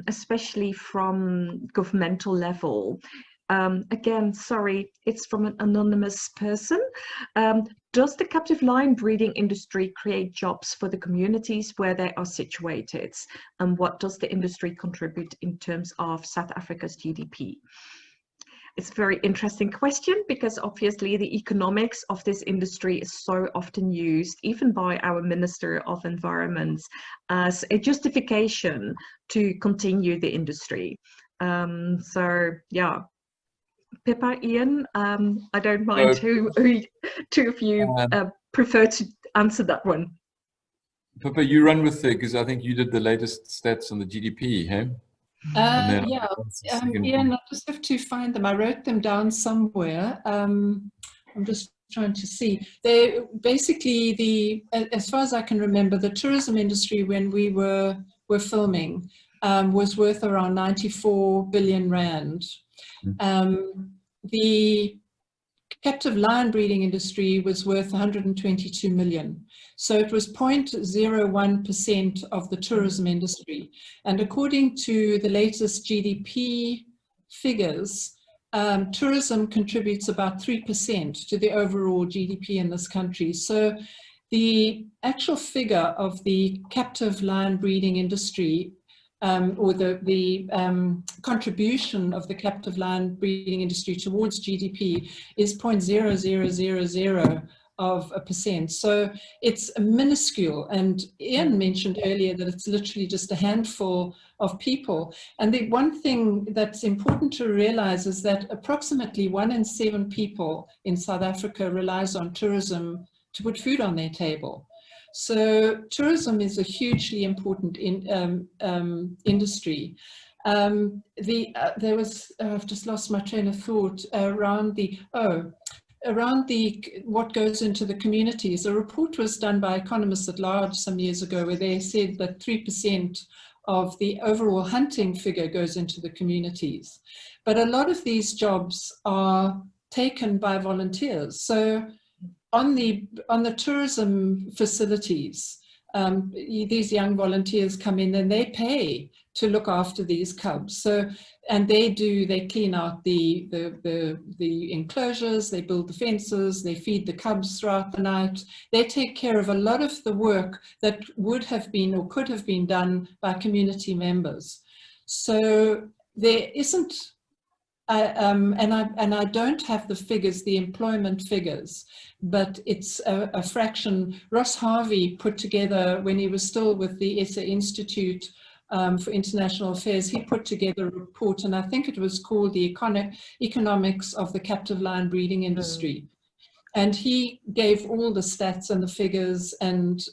especially from governmental level. Again, sorry, it's from an anonymous person. Does the captive lion breeding industry create jobs for the communities where they are situated? And what does the industry contribute in terms of South Africa's GDP? It's a very interesting question, because obviously the economics of this industry is so often used, even by our Minister of Environment, as a justification to continue the industry. So yeah, Pippa, Ian, I don't mind who two of you prefer to answer that one. Pippa, you run with it, because I think you did the latest stats on the GDP, hey? Ian, I just have to find them. I wrote them down somewhere. I'm just trying to see. They basically, as far as I can remember, the tourism industry, when we were were filming was worth around 94 billion rand. The captive lion breeding industry was worth 122 million. So it was 0.01% of the tourism industry. And according to the latest GDP figures, tourism contributes about 3% to the overall GDP in this country. So the actual figure of the captive lion breeding industry, or the contribution of the captive lion breeding industry towards GDP is 0.0000%. So it's minuscule. And Ian mentioned earlier that it's literally just a handful of people. And the one thing that's important to realize is that approximately 1 in 7 people in South Africa relies on tourism to put food on their table. So tourism is a hugely important industry. There was, I've just lost my train of thought around what goes into the communities. A report was done by Economists at Large some years ago where they said that 3% of the overall hunting figure goes into the communities. But a lot of these jobs are taken by volunteers. So on the tourism facilities, these young volunteers come in and they pay to look after these cubs. So, and they clean out the enclosures, they build the fences, they feed the cubs throughout the night. They take care of a lot of the work that would have been or could have been done by community members. So there isn't, and I don't have the figures, the employment figures, but it's a fraction. Ross Harvey put together, when he was still with the SA Institute for International Affairs, he put together a report, and I think it was called the Economics of the Captive Lion Breeding Industry. And he gave all the stats and the figures and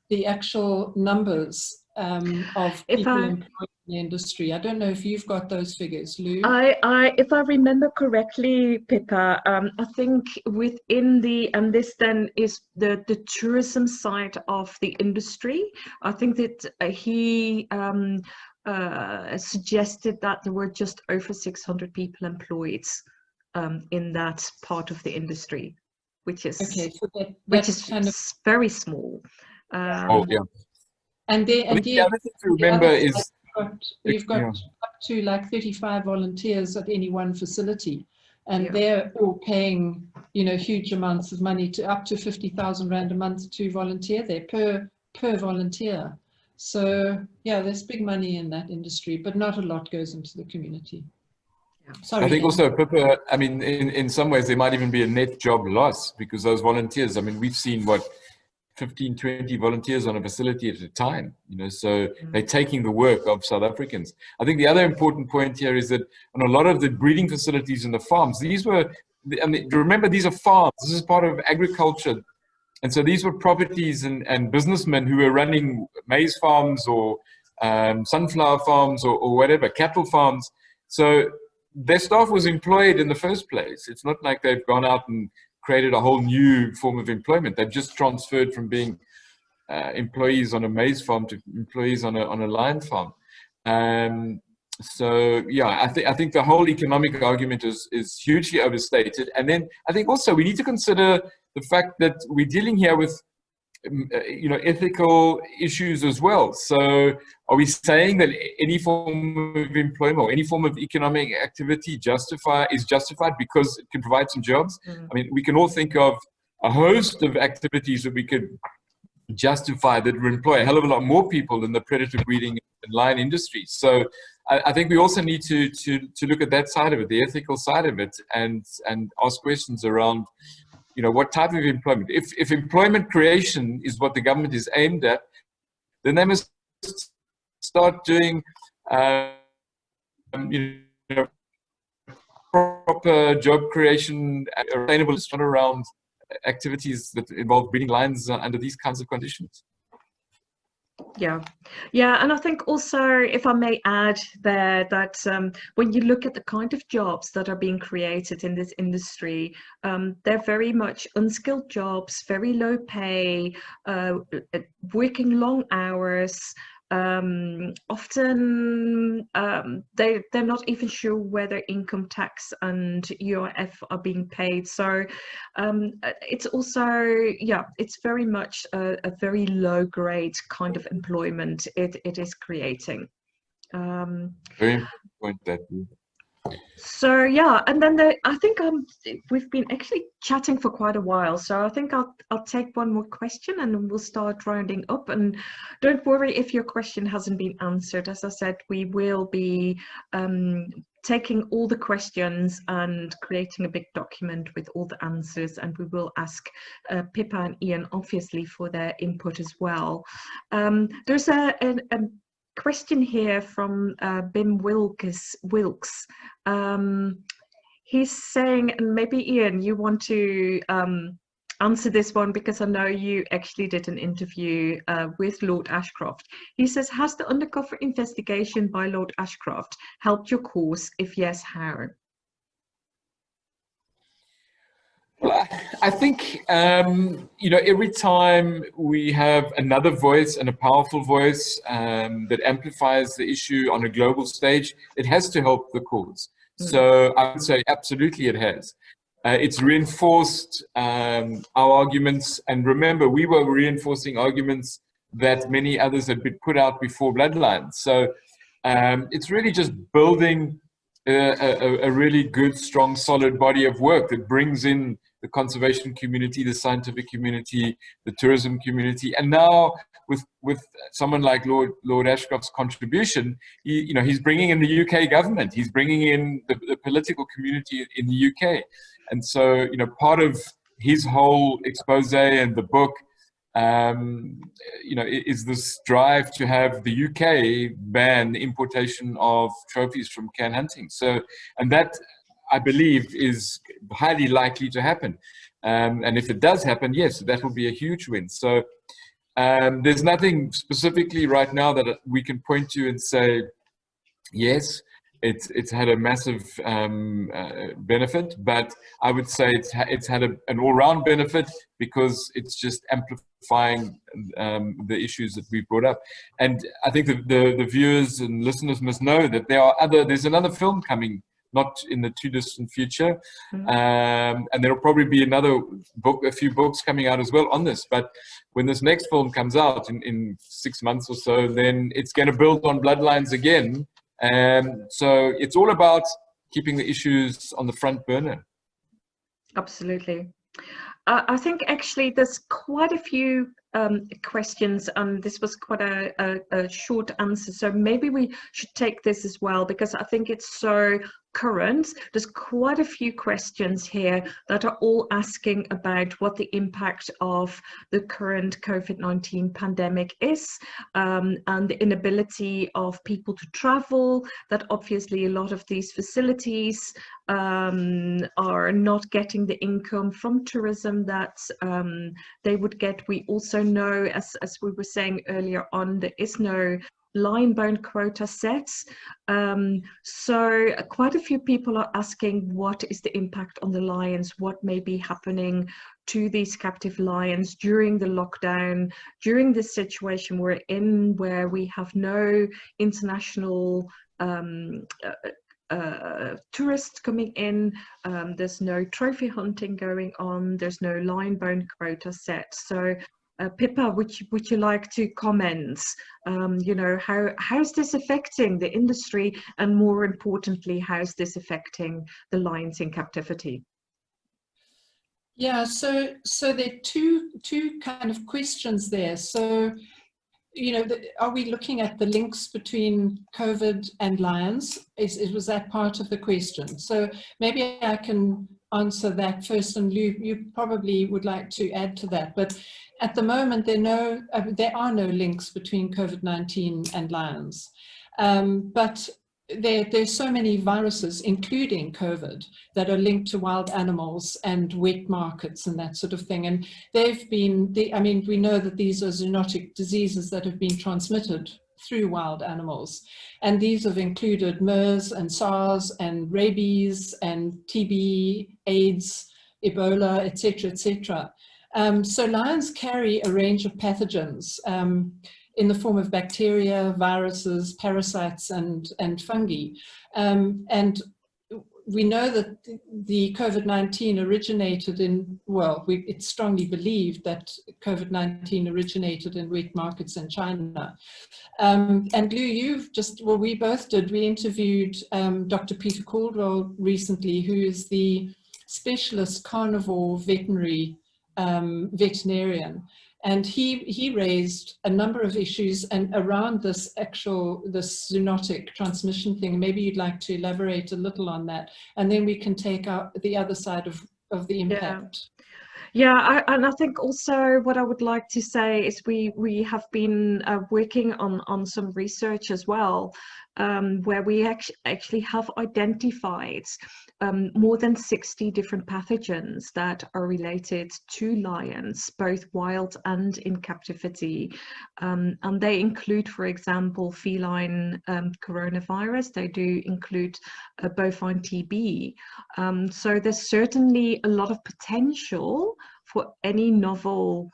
the actual numbers of people employed in the industry. I don't know if you've got those figures, Lou. If I remember correctly, Pippa, I think within the, and this then is the tourism side of the industry, I think that he suggested that there were just over 600 people employed in that part of the industry, which is kind of very small. Oh yeah. And the other thing to remember is we've got up to like 35 volunteers at any one facility, and they're all paying, you know, huge amounts of money, to up to 50,000 rand a month to volunteer there per volunteer. So yeah, there's big money in that industry, but not a lot goes into the community. Sorry, I think also, Pippa, I mean, in some ways there might even be a net job loss, because those volunteers, I mean, we've seen 15, 20 volunteers on a facility at a time, you know, so they're taking the work of South Africans. I think the other important point here is that on a lot of the breeding facilities and the farms, these were, I mean, remember, these are farms. This is part of agriculture. And so these were properties and businessmen who were running maize farms or sunflower farms or whatever, cattle farms. So their staff was employed in the first place. It's not like they've gone out and created a whole new form of employment. They've just transferred from being employees on a maize farm to employees on a lion farm. So yeah, I think the whole economic argument is hugely overstated. And then I think also we need to consider the fact that we're dealing here with you know, ethical issues as well. So are we saying that any form of employment or any form of economic activity is justified because it can provide some jobs? I mean, we can all think of a host of activities that we could justify that would employ a hell of a lot more people than the predator breeding and lion industry. So I think we also need to look at that side of it, the ethical side of it, and ask questions around, you know, what type of employment. If employment creation is what the government is aimed at, then they must start doing you know, proper job creation, sustainable around activities that involve breeding lions under these kinds of conditions. Yeah, and I think also, if I may add there, that when you look at the kind of jobs that are being created in this industry, they're very much unskilled jobs, very low pay, working long hours, often they're not even sure whether income tax and UIF are being paid. So it's also, yeah, it's very much a very low grade kind of employment it is creating. Very important point that. So yeah, and then I think we've been actually chatting for quite a while, so I think I'll take one more question and then we'll start rounding up. And don't worry if your question hasn't been answered. As I said, we will be taking all the questions and creating a big document with all the answers, and we will ask Pippa and Ian obviously for their input as well. There's a question here from Bim Wilkes. He's saying, and maybe Ian, you want to answer this one because I know you actually did an interview with Lord Ashcroft. He says, has the undercover investigation by Lord Ashcroft helped your cause? If yes, how? Well, I think, you know, every time we have another voice and a powerful voice that amplifies the issue on a global stage, it has to help the cause. So I would say absolutely it has. It's reinforced our arguments. And remember, we were reinforcing arguments that many others had been put out before Bloodlines. So it's really just building a really good, strong, solid body of work that brings in the conservation community, the scientific community, the tourism community, and now with someone like Lord Ashcroft's contribution, you know, he's bringing in the UK government, he's bringing in the political community in the UK, and so, you know, part of his whole expose and the book, you know, is this drive to have the UK ban the importation of trophies from can hunting. So, and that, I believe, is highly likely to happen. And if it does happen, yes, that will be a huge win. So there's nothing specifically right now that we can point to and say, yes, it's had a massive benefit, but I would say it's had an all-round benefit because it's just amplifying the issues that we brought up. And I think the viewers and listeners must know that there's another film coming, not in the too distant future, and there'll probably be a few books coming out as well on this. But when this next film comes out in 6 months or so, then it's going to build on Bloodlines again. So it's all about keeping the issues on the front burner. Absolutely. I think actually there's quite a few questions, and this was quite a short answer, so maybe we should take this as well because I think it's so current. There's quite a few questions here that are all asking about what the impact of the current COVID-19 pandemic is, and the inability of people to travel, that obviously a lot of these facilities are not getting the income from tourism that they would get. We also know, as we were saying earlier on, there is no lion-bone quota set. So quite a few people are asking what is the impact on the lions, what may be happening to these captive lions during the lockdown, during this situation we're in where we have no international tourists coming in, there's no trophy hunting going on, there's no lion-bone quota set. So Pippa, would you like to comment? You know, how's this affecting the industry, and more importantly, how's this affecting the lions in captivity? Yeah, so there are two kind of questions there. So, you know, are we looking at the links between COVID and lions? Was that part of the question? So maybe I can answer that first, and you probably would like to add to that. But at the moment, there are no links between COVID-19 and lions. But there's so many viruses, including COVID, that are linked to wild animals and wet markets and that sort of thing. And they've been, I mean, we know that these are zoonotic diseases that have been transmitted through wild animals. And these have included MERS and SARS and rabies and TB, AIDS, Ebola, etc., etc. So lions carry a range of pathogens. in the form of bacteria, viruses, parasites, and fungi. And we know that the COVID-19 originated in, well, it's strongly believed that COVID-19 originated in wet markets in China. And Lou, we both did, we interviewed Dr. Peter Caldwell recently, who is the specialist carnivore veterinarian. And he raised a number of issues and around this zoonotic transmission thing. Maybe you'd like to elaborate a little on that, and then we can take out the other side of the impact. Yeah, and I think also what I would like to say is we have been working on some research as well, where we actually have identified more than 60 different pathogens that are related to lions, both wild and in captivity. And they include, for example, feline coronavirus. They do include bovine TB. So there's certainly a lot of potential for any novel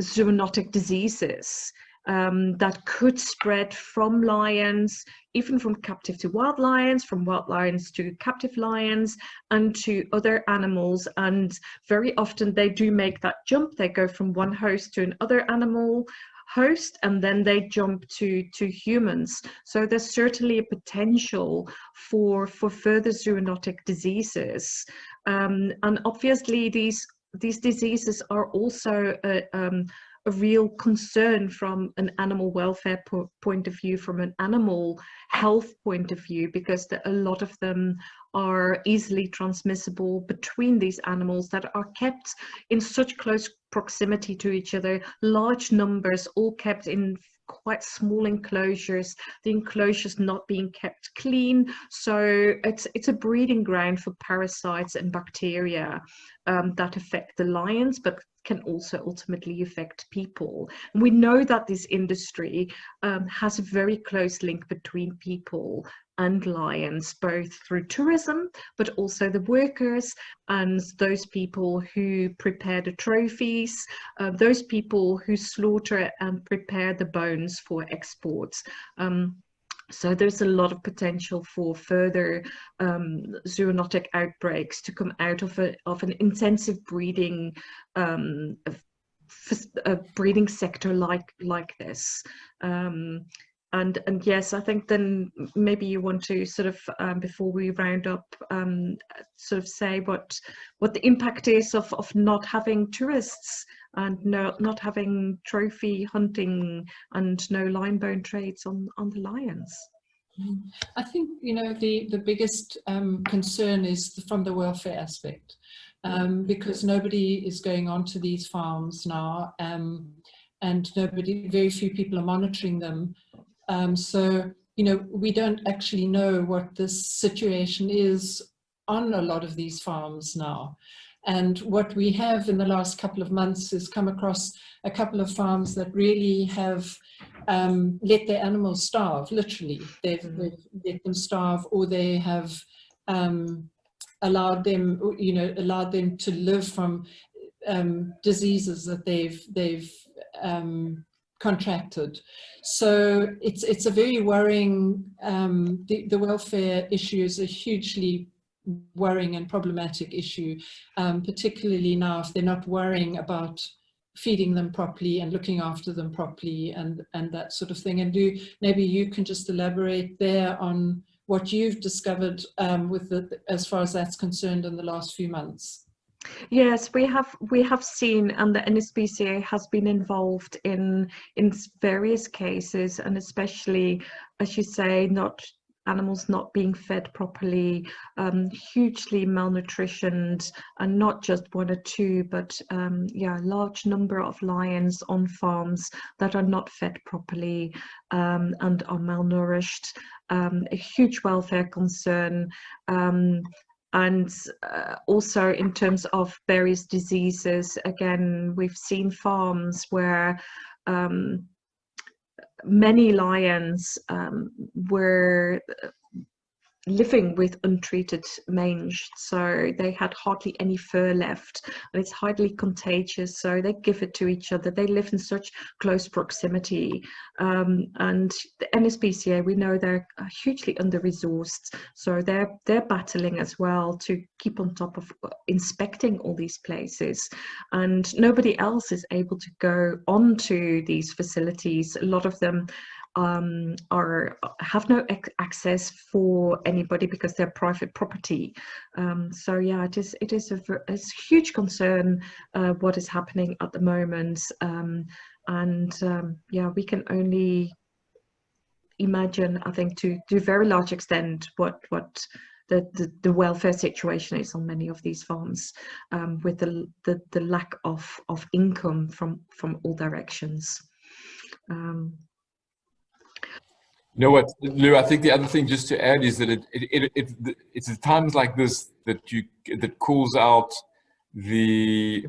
zoonotic diseases that could spread from lions, even from captive to wild lions, from wild lions to captive lions, and to other animals. And very often they do make that jump. They go from one host to another animal host, and then they jump to humans. So there's certainly a potential for further zoonotic diseases. And obviously these diseases are also a real concern from an animal welfare point of view, from an animal health point of view, because a lot of them are easily transmissible between these animals that are kept in such close proximity to each other, large numbers, all kept in quite small enclosures, the enclosures not being kept clean. So it's a breeding ground for parasites and bacteria that affect the lions, but can also ultimately affect people. And we know that this industry has a very close link between people and lions, both through tourism, but also the workers and those people who prepare the trophies, those people who slaughter and prepare the bones for exports. So there's a lot of potential for further zoonotic outbreaks to come out of an intensive breeding breeding sector like this. And yes, I think then maybe you want to sort of before we round up, sort of say what the impact is of not having tourists and not having trophy hunting and no lion bone trades on the lions. I think, you know, the biggest concern is from the welfare aspect, because nobody is going onto these farms now, and very few people are monitoring them. So, you know, we don't actually know what this situation is on a lot of these farms now. And what we have in the last couple of months is come across a couple of farms that really have let their animals starve, literally. They've let them starve, or they have allowed them to live from diseases that they've contracted. So it's a very worrying, the welfare issue is a hugely worrying and problematic issue, particularly now if they're not worrying about feeding them properly and looking after them properly and that sort of thing. And maybe you can just elaborate there on what you've discovered as far as that's concerned in the last few months. Yes, we have seen, and the NSPCA has been involved in various cases, and especially, as you say, animals not being fed properly, hugely malnutritioned, and not just one or two, but a large number of lions on farms that are not fed properly and are malnourished. A huge welfare concern. And also in terms of various diseases, again, we've seen farms where many lions were living with untreated mange, so they had hardly any fur left, and it's highly contagious, so they give it to each other. They live in such close proximity, and the NSPCA, we know they're hugely under-resourced, so they're battling as well to keep on top of inspecting all these places, and nobody else is able to go onto these facilities. A lot of them have no access for anybody because they're private property. So yeah, it is a huge concern what is happening at the moment, yeah, we can only imagine, I think, to a very large extent what the welfare situation is on many of these farms, with the lack of income from all directions. You know what, Lou, I think the other thing just to add is that it's at times like this that calls out the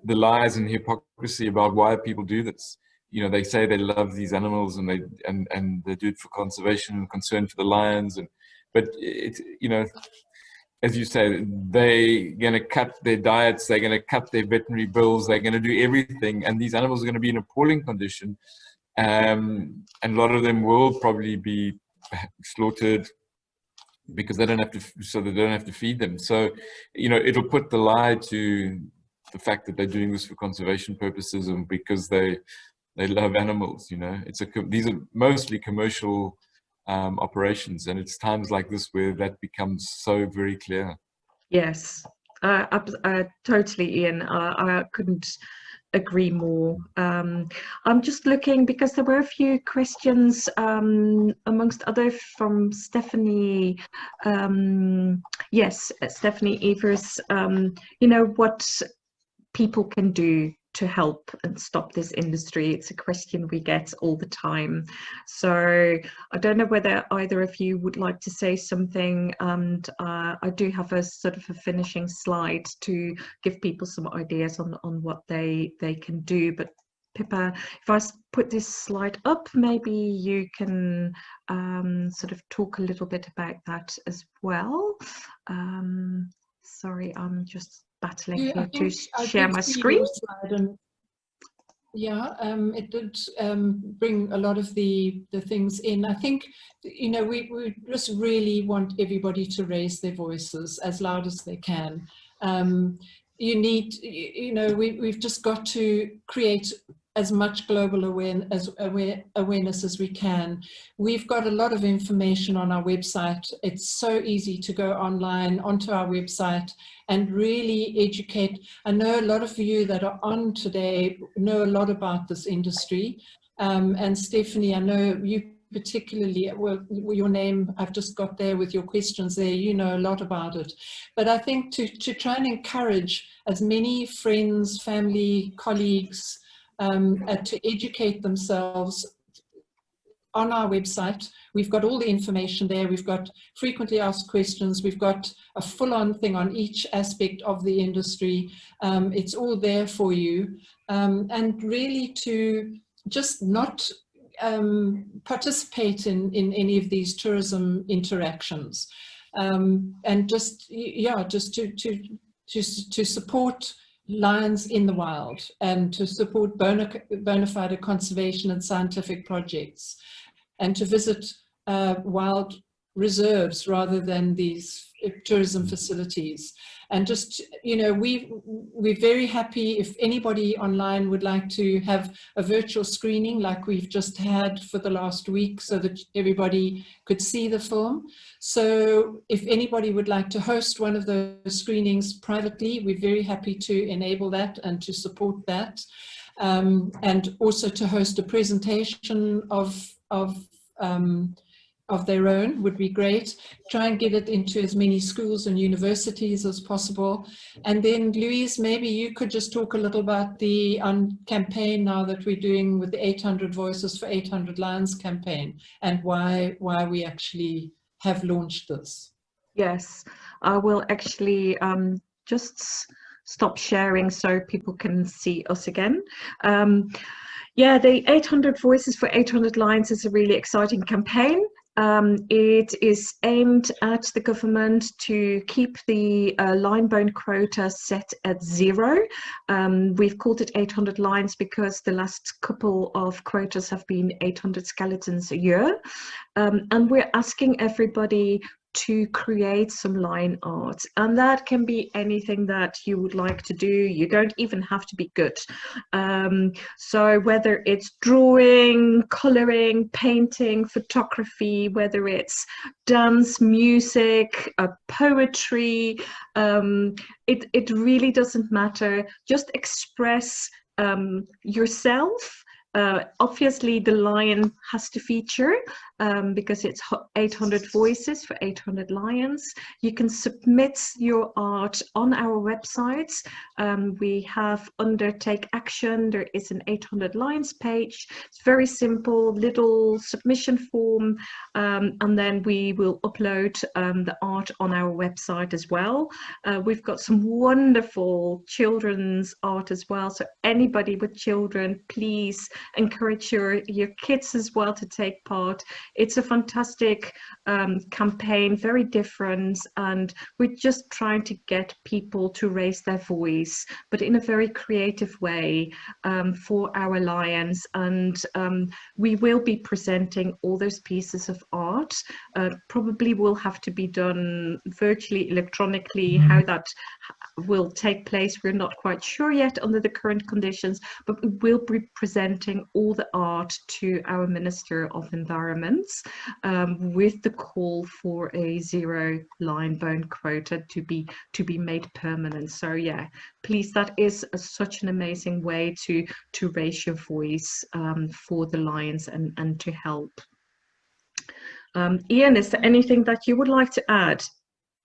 lies and hypocrisy about why people do this. You know, they say they love these animals and they do it for conservation and concern for the lions, but it's, you know, as you say, they're going to cut their diets, they're going to cut their veterinary bills, they're going to do everything, and these animals are going to be in appalling condition. And a lot of them will probably be slaughtered because they don't have to feed them. So, you know, it'll put the lie to the fact that they're doing this for conservation purposes and because they love animals. You know, these are mostly commercial operations, and it's times like this where that becomes so very clear. Yes, totally, Ian. I couldn't agree more. I'm just looking because there were a few questions, amongst others from Stephanie. Yes, Stephanie Evers. You know, what people can do to help and stop this industry. It's a question we get all the time. So I don't know whether either of you would like to say something, and I do have a sort of a finishing slide to give people some ideas on what they can do. But Pippa, if I put this slide up, maybe you can sort of talk a little bit about that as well. Sorry, I'm just battling here to share my screen. Yeah, it did bring a lot of the things in. I think, you know, we just really want everybody to raise their voices as loud as they can. You know, we've just got to create as much global awareness as we can. We've got a lot of information on our website. It's so easy to go online onto our website and really educate. I know a lot of you that are on today know a lot about this industry. And Stephanie, I know you particularly, well, your name I've just got there with your questions there, you know a lot about it. But I think to try and encourage as many friends, family, colleagues, to educate themselves on our website. We've got all the information there. We've got frequently asked questions. We've got a full-on thing on each aspect of the industry. It's all there for you. And really to just not participate in any of these tourism interactions. And just, yeah, just to support lions in the wild and to support bona fide conservation and scientific projects, and to visit wild reserves rather than these tourism facilities. And just, you know, we're very happy if anybody online would like to have a virtual screening like we've just had for the last week so that everybody could see the film. So if anybody would like to host one of those screenings privately, we're very happy to enable that and to support that. And also to host a presentation of their own would be great. Try and get it into as many schools and universities as possible. And then Louise, maybe you could just talk a little about the campaign now that we're doing with the 800 Voices for 800 Lions campaign, and why we actually have launched this. Yes, I will actually just stop sharing so people can see us again. Yeah, the 800 Voices for 800 Lions is a really exciting campaign. It is aimed at the government to keep the lion bone quota set at 0. We've called it 800 lions because the last couple of quotas have been 800 skeletons a year. And we're asking everybody to create some line art, and that can be anything that you would like to do. You don't even have to be good. So whether it's drawing, coloring, painting, photography, whether it's dance, music, poetry, it really doesn't matter. Just express yourself. Obviously the lion has to feature because it's 800 voices for 800 lions. You can submit your art on our website. We have under Take Action, there is an 800 lions page. It's very simple, little submission form, and then we will upload the art on our website as well. We've got some wonderful children's art as well, so anybody with children, please encourage your kids as well to take part. It's a fantastic campaign, very different, and we're just trying to get people to raise their voice, but in a very creative way for our lions. And we will be presenting all those pieces of art. Probably will have to be done virtually, electronically. How that will take place, we're not quite sure yet under the current conditions, but we will be presenting all the art to our Minister of Environment with the call for a 0 lion bone quota to be made permanent. So yeah, please, that is such an amazing way to raise your voice for the lions and to help. Ian, is there anything that you would like to add?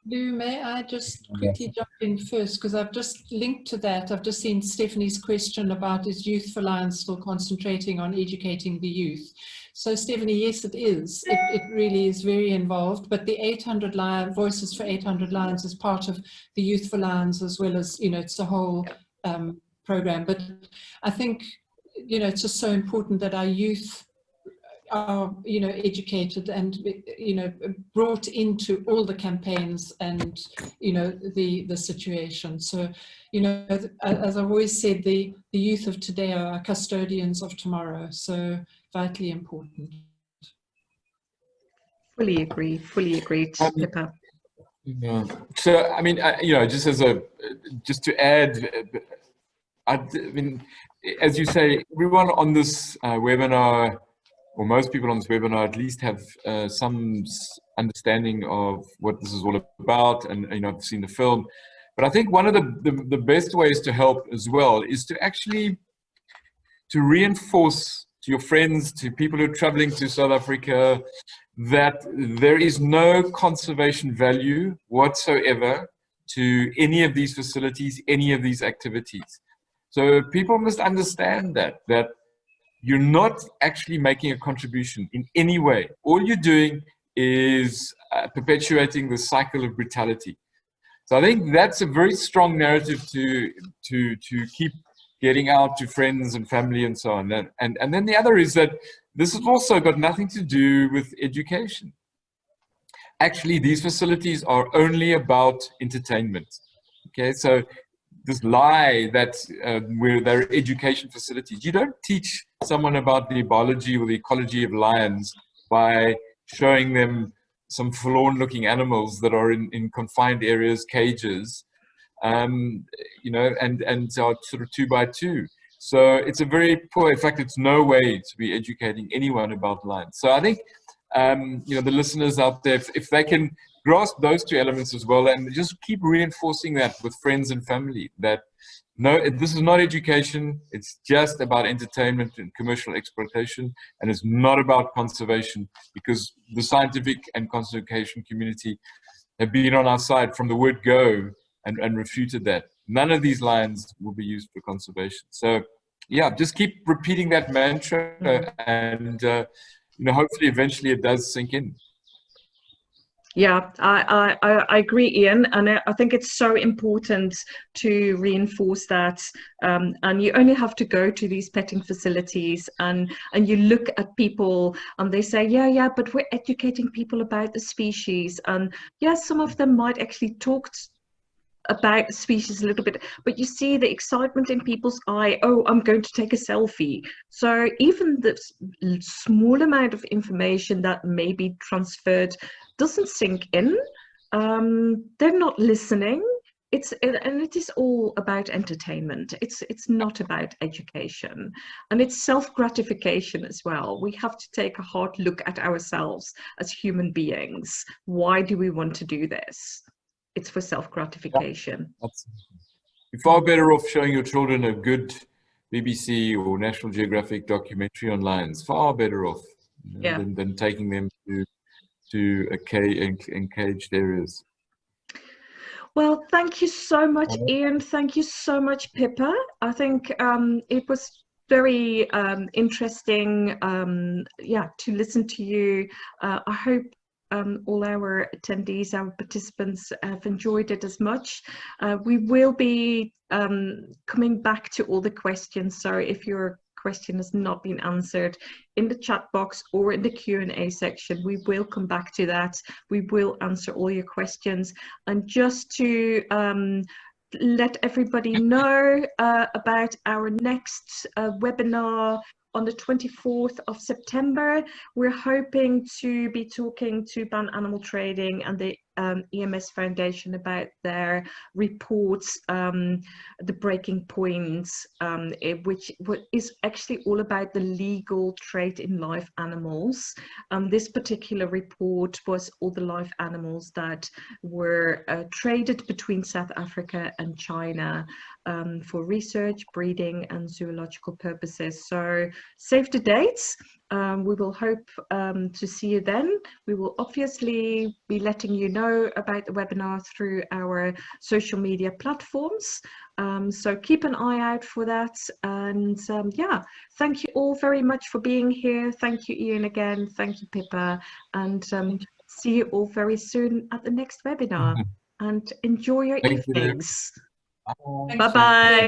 Lou, may I just quickly jump in first, because I've just linked to that. I've just seen Stephanie's question about, is Youth for Lions still concentrating on educating the youth? So Stephanie, yes, it is. It really is very involved, but the 800 Voices for 800 Lions is part of the Youth for Lions as well as, you know, it's a whole program. But I think, you know, it's just so important that our youth are, you know, educated and, you know, brought into all the campaigns and, you know, the situation. So, you know, as I've always said, the youth of today are our custodians of tomorrow. So vitally important. Fully agree, Pippa. Yeah. So, I mean, you know, just to add, I mean, as you say, everyone on this webinar, or most people on this webinar, at least have some understanding of what this is all about, and, you know, I've seen the film. But I think one of the best ways to help as well is to actually reinforce to your friends, to people who are traveling to South Africa, that there is no conservation value whatsoever to any of these facilities, any of these activities. So people must understand that you're not actually making a contribution in any way. All you're doing is perpetuating the cycle of brutality. So I think that's a very strong narrative to keep getting out to friends and family and so on. And then the other is that this has also got nothing to do with education. Actually, these facilities are only about entertainment. Okay, so this lie that where they're education facilities. You don't teach someone about the biology or the ecology of lions by showing them some forlorn-looking animals that are in confined areas, cages, you know, and are sort of 2 by 2. So it's a very poor. In fact, it's no way to be educating anyone about lions. So I think, you know, the listeners out there, if they can grasp those 2 elements as well, and just keep reinforcing that with friends and family, that no, this is not education, it's just about entertainment and commercial exploitation, and it's not about conservation, because the scientific and conservation community have been on our side from the word go and refuted that. None of these lions will be used for conservation. So yeah, just keep repeating that mantra, and you know, hopefully eventually it does sink in. Yeah, I agree, Ian, and I think it's so important to reinforce that. And you only have to go to these petting facilities and you look at people and they say, yeah, but we're educating people about the species. And yes, some of them might actually talk about the species a little bit, but you see the excitement in people's eye. Oh, I'm going to take a selfie. So even the small amount of information that may be transferred doesn't sink in. They're not listening. And it is all about entertainment. It's not about education, and it's self-gratification as well. We have to take a hard look at ourselves as human beings. Why do we want to do this? It's for self-gratification. Yeah, you're far better off showing your children a good BBC or National Geographic documentary online. It's far better off, you know, than taking them to encaged areas. Well, thank you so much, Ian. Thank you so much, Pippa. I think it was very interesting, to listen to you. I hope all our attendees, our participants have enjoyed it as much. We will be coming back to all the questions, so if your question has not been answered in the chat box or in the Q&A section, we will come back to that. We will answer all your questions. And just to let everybody know about our next webinar on the 24th of September. We're hoping to be talking to Ban Animal Trading and the EMS Foundation about their reports, the breaking points, which is actually all about the legal trade in live animals. This particular report was all the live animals that were traded between South Africa and China for research, breeding and zoological purposes. So save the dates. We will hope to see you then. We will obviously be letting you know about the webinar through our social media platforms. So keep an eye out for that. And yeah, thank you all very much for being here. Thank you, Ian, again. Thank you, Pippa. And see you all very soon at the next webinar. And enjoy your evenings. Bye-bye.